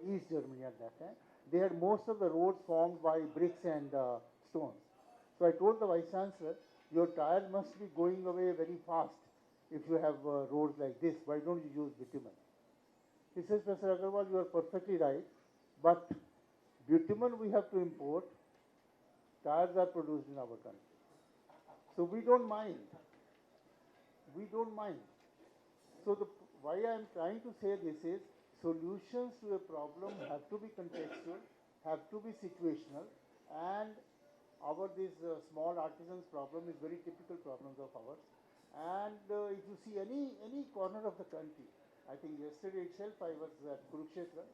East Germany at that time, they had most of the roads formed by bricks and stones. So I told the Vice Chancellor, your tires must be going away very fast if you have roads like this. Why don't you use bitumen? He says, Professor Aggarwal, you are perfectly right, but bitumen we have to import, tires are produced in our country. So we don't mind. We don't mind. So why I am trying to say this is, solutions to a problem have to be contextual, have to be situational, and this small artisans problem is very typical problems of ours. And if you see any corner of the country, I think yesterday itself I was at Kurukshetra,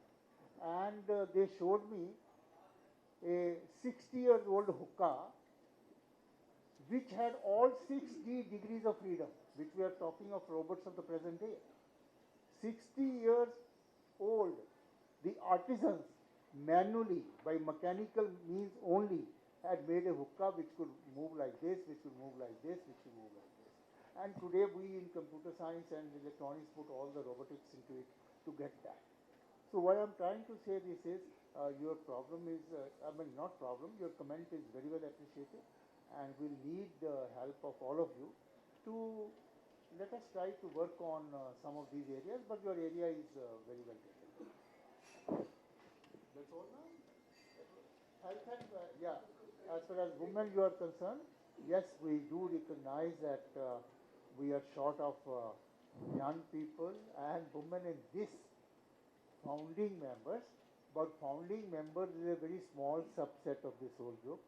and they showed me a 60-year-old hookah which had all 6D degrees of freedom, which we are talking of robots of the present day. 60 years old, the artisans manually, by mechanical means only, had made a hookah which could move like this, which could move like this, which could move like this. And today we in computer science and electronics put all the robotics into it to get that. So what I'm trying to say this is, your problem is, not problem, your comment is very well appreciated, and we'll need the help of all of you to let us try to work on some of these areas, but your area is very well taken. That's all now? Health and, yeah, as far as women you are concerned, yes, we do recognize that we are short of young people and women in this founding members, but founding members is a very small subset of this whole group.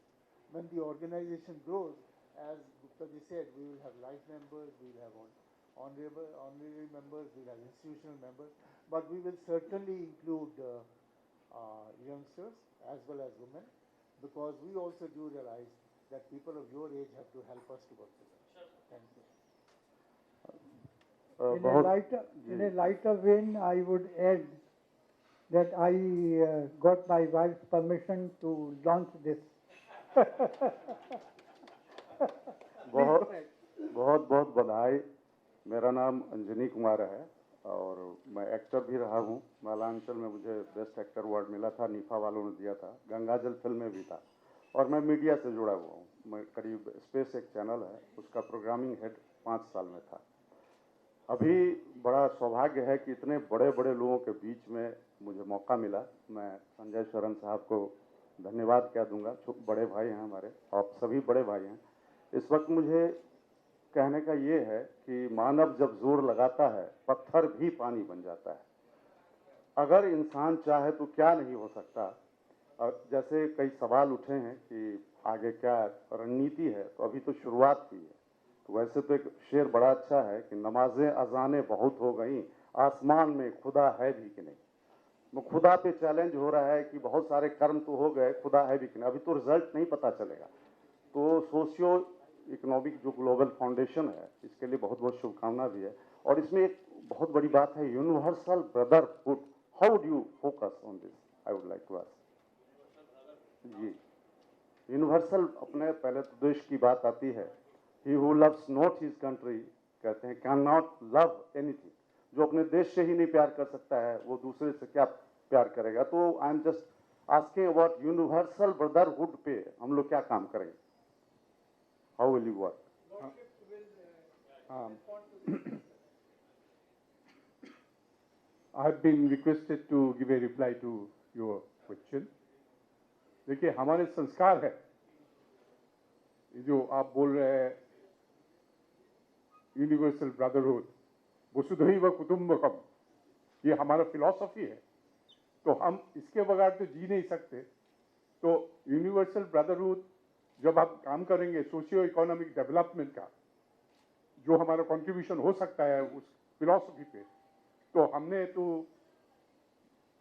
When the organization grows, as Gupta ji said, we will have life members, we will have honorary members, we will have institutional members, but we will certainly include youngsters as well as women, because we also do realize that people of your age have to help us to work together. Thank you. In a lighter vein, I would add that I got my wife's permission to launch this. बहुत बहुत बहुत बधाई। मेरा नाम अंजनी कुमार है और मैं actor भी रहा हूँ। मालांचल में मुझे बेस्ट एक्टर अवार्ड मिला था, निफा वालों ने दिया था, गंगाजल फिल्म में भी था, और मैं मीडिया से जुड़ा हुआ हूँ। मैं करीब स्पेस एक चैनल है, उसका प्रोग्रामिंग हेड 5 साल में था। अभी बड़ा सौभाग्य है कि इतने बड़े बड़े लोगों के बीच में मुझे मौका मिला। मैं संजय शरण साहब को धन्यवाद कह दूंगा, बड़े भाई हैं हमारे, आप सभी बड़े भाई हैं। इस वक्त मुझे कहने का ये है कि मानव जब जोर लगाता है, पत्थर भी पानी बन जाता है। अगर इंसान चाहे तो क्या नहीं हो सकता। और जैसे कई सवाल उठे हैं कि आगे क्या रणनीति है, तो अभी तो शुरुआत हुई है। तो वैसे तो एक शेर बड़ा अच्छा है कि नमाजें अजानें बहुत हो गई, आसमान में खुदा है भी कि नहीं। वो खुदा पे चैलेंज हो रहा है कि बहुत सारे कर्म तो हो गए, खुदा है भी कि नहीं, अभी तो रिजल्ट नहीं पता चलेगा। तो सोशियो इकोनॉमिक जो ग्लोबल फाउंडेशन है, इसके लिए बहुत बहुत शुभकामना भी है। और इसमें एक बहुत बड़ी बात है, universal brotherhood. How do you focus on this, I would like to ask ji. Universal, अपने पहले तो देश की बात आती है। He who loves not his country, कहते हैं, कैन नॉट लव एनीथिंग। जो अपने देश से ही नहीं प्यार कर सकता है, वो दूसरे से क्या प्यार करेगा। तो I am just asking about universal brotherhood पे हम लोग क्या काम करेंगे। How will you work? I have been requested to give a reply to your question. देखिए, हमारे संस्कार है, जो आप बोल रहे हैं, यूनिवर्सल ब्रदरहुड, वसुधैव कुटुंबकम, ये हमारा फिलॉसफी है। तो हम इसके बगैर तो जी नहीं सकते। तो यूनिवर्सल ब्रदरहुड जब आप काम करेंगे सोशियो इकोनॉमिक डेवलपमेंट का, जो हमारा कंट्रीब्यूशन हो सकता है उस फिलॉसफी पे, तो हमने तो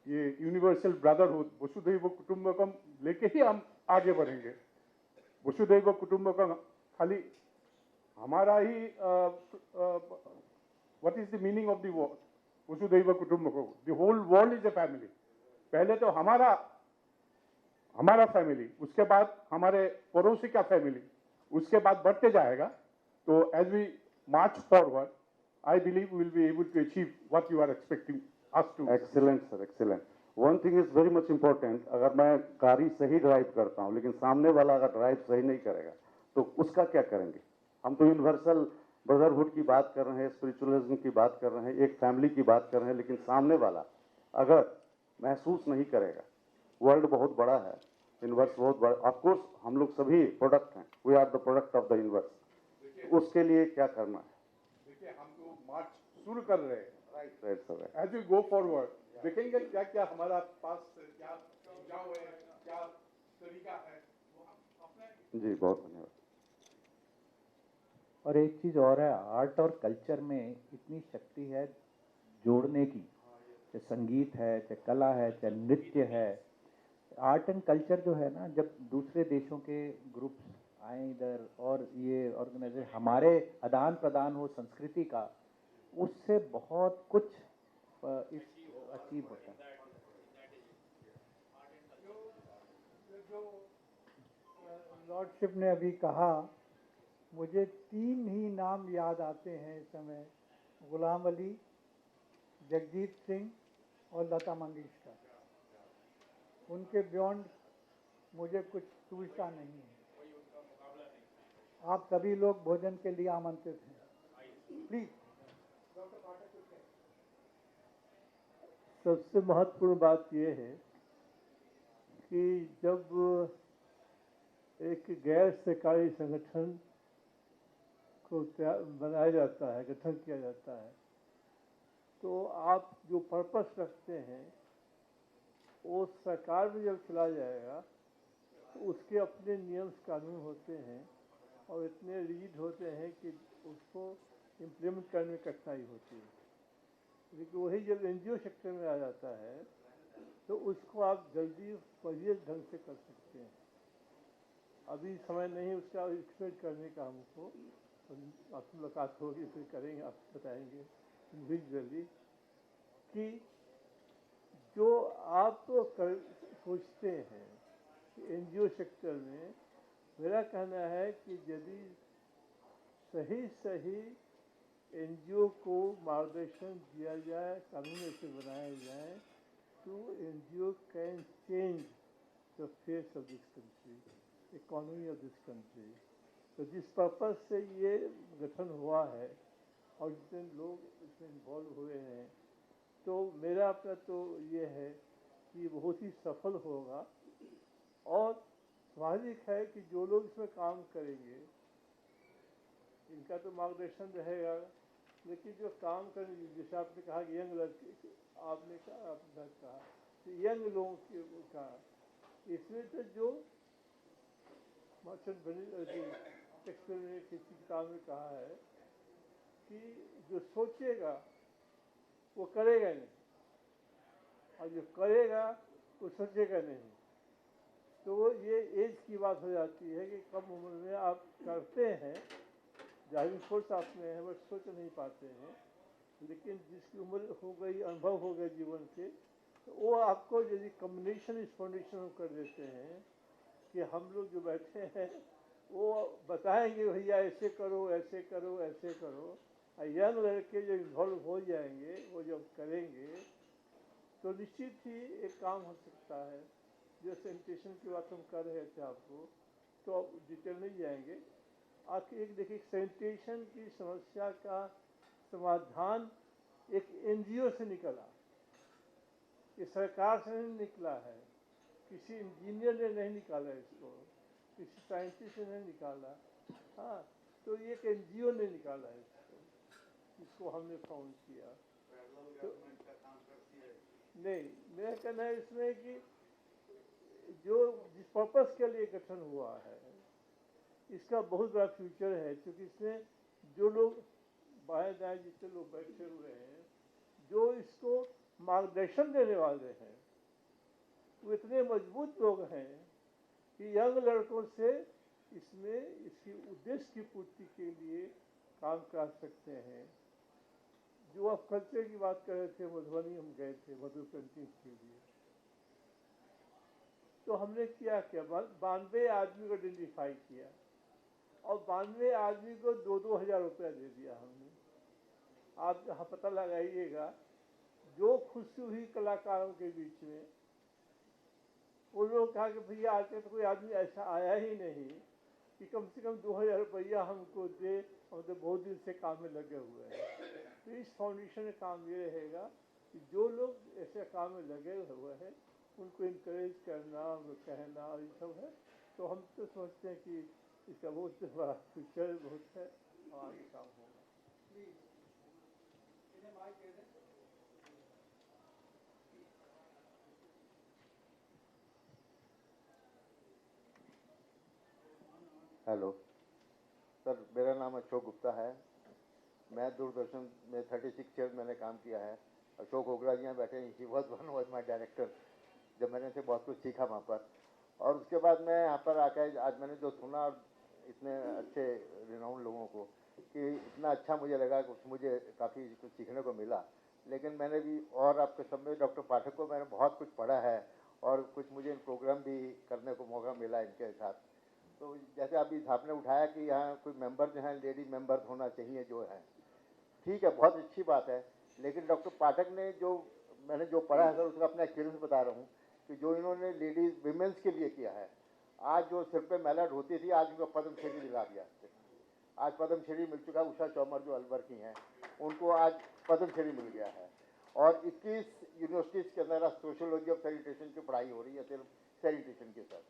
ये यूनिवर्सल ब्रदरहुड, वसुधैव कुटुंबकम लेके ही हम आगे बढ़ेंगे। वसुधैव कुटुंबकम खाली हमारा ही, what is the meaning of the word वसुधैव कुटुंबकम? The whole world is a family. पहले तो हमारा फैमिली, उसके बाद हमारे पड़ोसी का फैमिली, उसके बाद बढ़ते जाएगा। तो as we march forward, I believe we will be able to achieve what you are expecting us to. Excellent sir, excellent. One thing is very much important, अगर मैं गाड़ी सही ड्राइव करता हूँ लेकिन सामने वाला अगर ड्राइव सही नहीं करेगा तो उसका क्या करेंगे। हम तो यूनिवर्सल ब्रदरहुड की बात कर रहे हैं, स्पिरिचुअलिज्म की बात कर रहे हैं, एक फैमिली की बात कर रहे हैं, लेकिन सामने वाला अगर महसूस नहीं करेगा। वर्ल्ड बहुत बड़ा है, यूनिवर्स बहुत बड़ा। ऑफकोर्स हम लोग सभी प्रोडक्ट हैं, we are the product of the universe. उसके लिए क्या करना है? देखिए, हम तो मार्च शुरू कर रहे हैं, right right sir. As we go forward देखेंगे क्या क्या हमारा पास क्या सुझाव है, क्या तरीका है, वो हम अपने। जी बहुत धन्यवाद। और एक चीज़ और है, आर्ट और कल्चर में इतनी शक्ति है जोड़ने की, चाहे संगीत है, चाहे कला है, चाहे नृत्य है। आर्ट एंड कल्चर जो है ना, जब दूसरे देशों के ग्रुप्स आए इधर और ये ऑर्गेनाइजेशन हमारे आदान प्रदान हो संस्कृति का, उससे बहुत कुछ अचीव होता है। जो लॉर्डशिप ने अभी कहा, मुझे 3 ही नाम याद आते हैं इस समय, गुलाम अली, जगजीत सिंह और लता मंगेशकर। उनके बियॉन्ड मुझे कुछ सूझता नहीं है। आप सभी लोग भोजन के लिए आमंत्रित हैं, प्लीज। सबसे महत्वपूर्ण बात यह है कि जब एक गैर सरकारी संगठन को बनाया जाता है, गठन किया जाता है, तो आप जो पर्पस रखते हैं वो सरकार में जब चला जाएगा तो उसके अपने नियम कानून होते हैं और इतने रिजिड होते हैं कि उसको इम्प्लीमेंट करने में कठिनाई होती है। लेकिन वही जब एनजीओ सेक्टर में आ जाता है तो उसको आप जल्दी फजील ढंग से कर सकते हैं। अभी समय नहीं उसका एक्सपेक्ट करने का हमको, आपसे मुलाकात होगी फिर करेंगे, आप बताएंगे इंडिविजुअली कि जो आप सोचते हैं कि एनजीओ सेक्टर में, मेरा कहना है कि यदि सही एनजीओ को मार्गदर्शन दिया जाए, कानून ऐसे बनाए जाए, तो NGO can change the face of this country, economy of this country. तो जिस पर्पस से ये गठन हुआ है और जितने लोग इसमें इन्वॉल्व हुए हैं, तो मेरा अपना तो ये है कि बहुत ही सफल होगा। और स्वाभाविक है कि जो लोग इसमें काम करेंगे इनका तो मार्गदर्शन रहेगा, लेकिन जो काम करेंगे, जैसे आपने कहा कि यंग लड़के, आपने कहा कि यंग लोगों का, इसमें तो जो शेक्सपियर ने किसी किताब में कहा है कि जो सोचेगा वो करेगा नहीं, और जो करेगा वो सोचेगा नहीं। तो ये एज की बात हो जाती है कि कम उम्र में आप करते हैं, ड्राइविंग फोर्स आप में है, बस सोच नहीं पाते हैं। लेकिन जिसकी उम्र हो गई, अनुभव हो गए जीवन के, तो वो आपको यदि कम्बिनेशन इस फाउंडेशन में कर देते हैं कि हम लोग जो बैठे हैं वो बताएंगे भैया ऐसे करो, ऐसे करो, ऐसे करो। यंग लड़के जो इन्वॉल्व हो जाएंगे, वो जब करेंगे तो निश्चित ही एक काम हो सकता है। जो सैनिटेशन की बात हम कर रहे थे आपको, तो आप डिटेल नहीं जाएंगे। आखिर एक देखिए, सैनिटेशन की समस्या का समाधान एक एनजीओ से निकला, ये सरकार से नहीं निकला है, किसी इंजीनियर ने नहीं निकाला इसको, किसी साइंटिस्ट ने नहीं निकाला। हाँ, तो ये एक एनजीओ ने निकाला है इसको हमने फाउंड किया। तो नहीं, मेरा कहना है इसमें कि जो जिस पर्पस के लिए गठन हुआ है इसका बहुत बड़ा फ्यूचर है, क्योंकि इसमें जो लोग बाएं दाएं जितने लोग बैठे हुए हैं, जो इसको मार्गदर्शन देने वाले हैं, वो इतने मजबूत लोग हैं कि यंग लड़कों से इसमें इसकी उद्देश्य की पूर्ति के लिए काम कर सकते हैं। जो आप कल्चर की बात कर रहे थे, मधुबनी हम गए थे मधु पेंटिंग के लिए, तो हमने क्या 92 आदमी को आइडेंटिफाई किया और 92 आदमी को 2-2 हज़ार रुपया दे दिया हमने। आप यहाँ पता लगाइएगा, जो खुशी हुई कलाकारों के बीच में, उन लोगों कहा कि भैया आज तक तो कोई आदमी ऐसा आया ही नहीं कि कम से कम 2,000 रुपया हमको दे, हम तो बहुत दिन से काम में लगे हुए हैं। तो इस फाउंडेशन में काम ये रहेगा कि जो लोग ऐसे काम में लगे हुए हैं उनको इनकरेज करना, उनको कहना, ये सब है। तो हम तो सोचते हैं कि इसका बहुत बड़ा फ्यूचर बहुत है और आगे काम होगा। हेलो, सर, मेरा नाम अशोक गुप्ता है। मैं दूरदर्शन में 36 ईयर्स मैंने काम किया है। अशोक ओगरा जी यहाँ बैठे हैं, ही वॉज माई डायरेक्टर। जब मैंने से बहुत कुछ सीखा वहाँ पर, और उसके बाद मैं यहाँ पर आकर आज मैंने जो सुना इतने अच्छे रिनाउंड लोगों को, कि इतना अच्छा मुझे लगा, कुछ मुझे काफ़ी कुछ सीखने को मिला। लेकिन मैंने भी और आपके सब में डॉक्टर पाठक को मैंने बहुत कुछ पढ़ा है, और कुछ मुझे प्रोग्राम भी करने को मौका मिला इनके साथ। तो जैसे अभी आपने उठाया कि यहाँ कोई मेंबर जो हैं लेडी मेंबर होना चाहिए जो है, ठीक है, बहुत अच्छी बात है। लेकिन डॉक्टर पाठक ने जो मैंने जो पढ़ा है सर, उसका अपना एक्सपीरियंस बता रहा हूँ कि जो इन्होंने लेडीज विमेंस के लिए किया है, आज जो सिर पे मैला ढोती थी, आज उनको पद्मश्री दिला दिया। आज पद्मश्री मिल चुका है। उषा चौमर जो अलवर की हैं, उनको आज पद्मश्री मिल गया है। और 21 यूनिवर्सिटीज़ के अंदर सोशियोलॉजी ऑफ सैनिटेशन की पढ़ाई हो रही है, सिर्फ सैनिटेशन के साथ।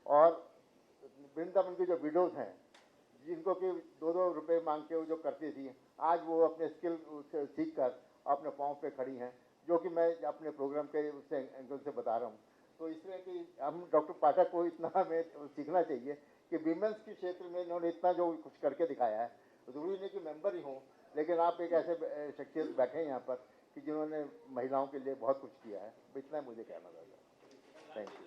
और वृंदावन की जो विडोज हैं, जिनको कि 2-2 रुपये मांग के वो जो करती थी, आज वो अपने स्किल सीख कर अपने पाँव पे खड़ी हैं, जो कि मैं अपने प्रोग्राम के उससे एंगल से बता रहा हूँ। तो इसलिए कि हम डॉक्टर पाठक को इतना हमें सीखना चाहिए कि विमेंस के क्षेत्र में इन्होंने इतना जो कुछ करके दिखाया है। ज़रूरी नहीं कि मेंबर ही हों, लेकिन आप एक ऐसे शख्सियत बैठे हैं यहाँ पर कि जिन्होंने महिलाओं के लिए बहुत कुछ किया है। इतना मुझे कहना था। Thank you.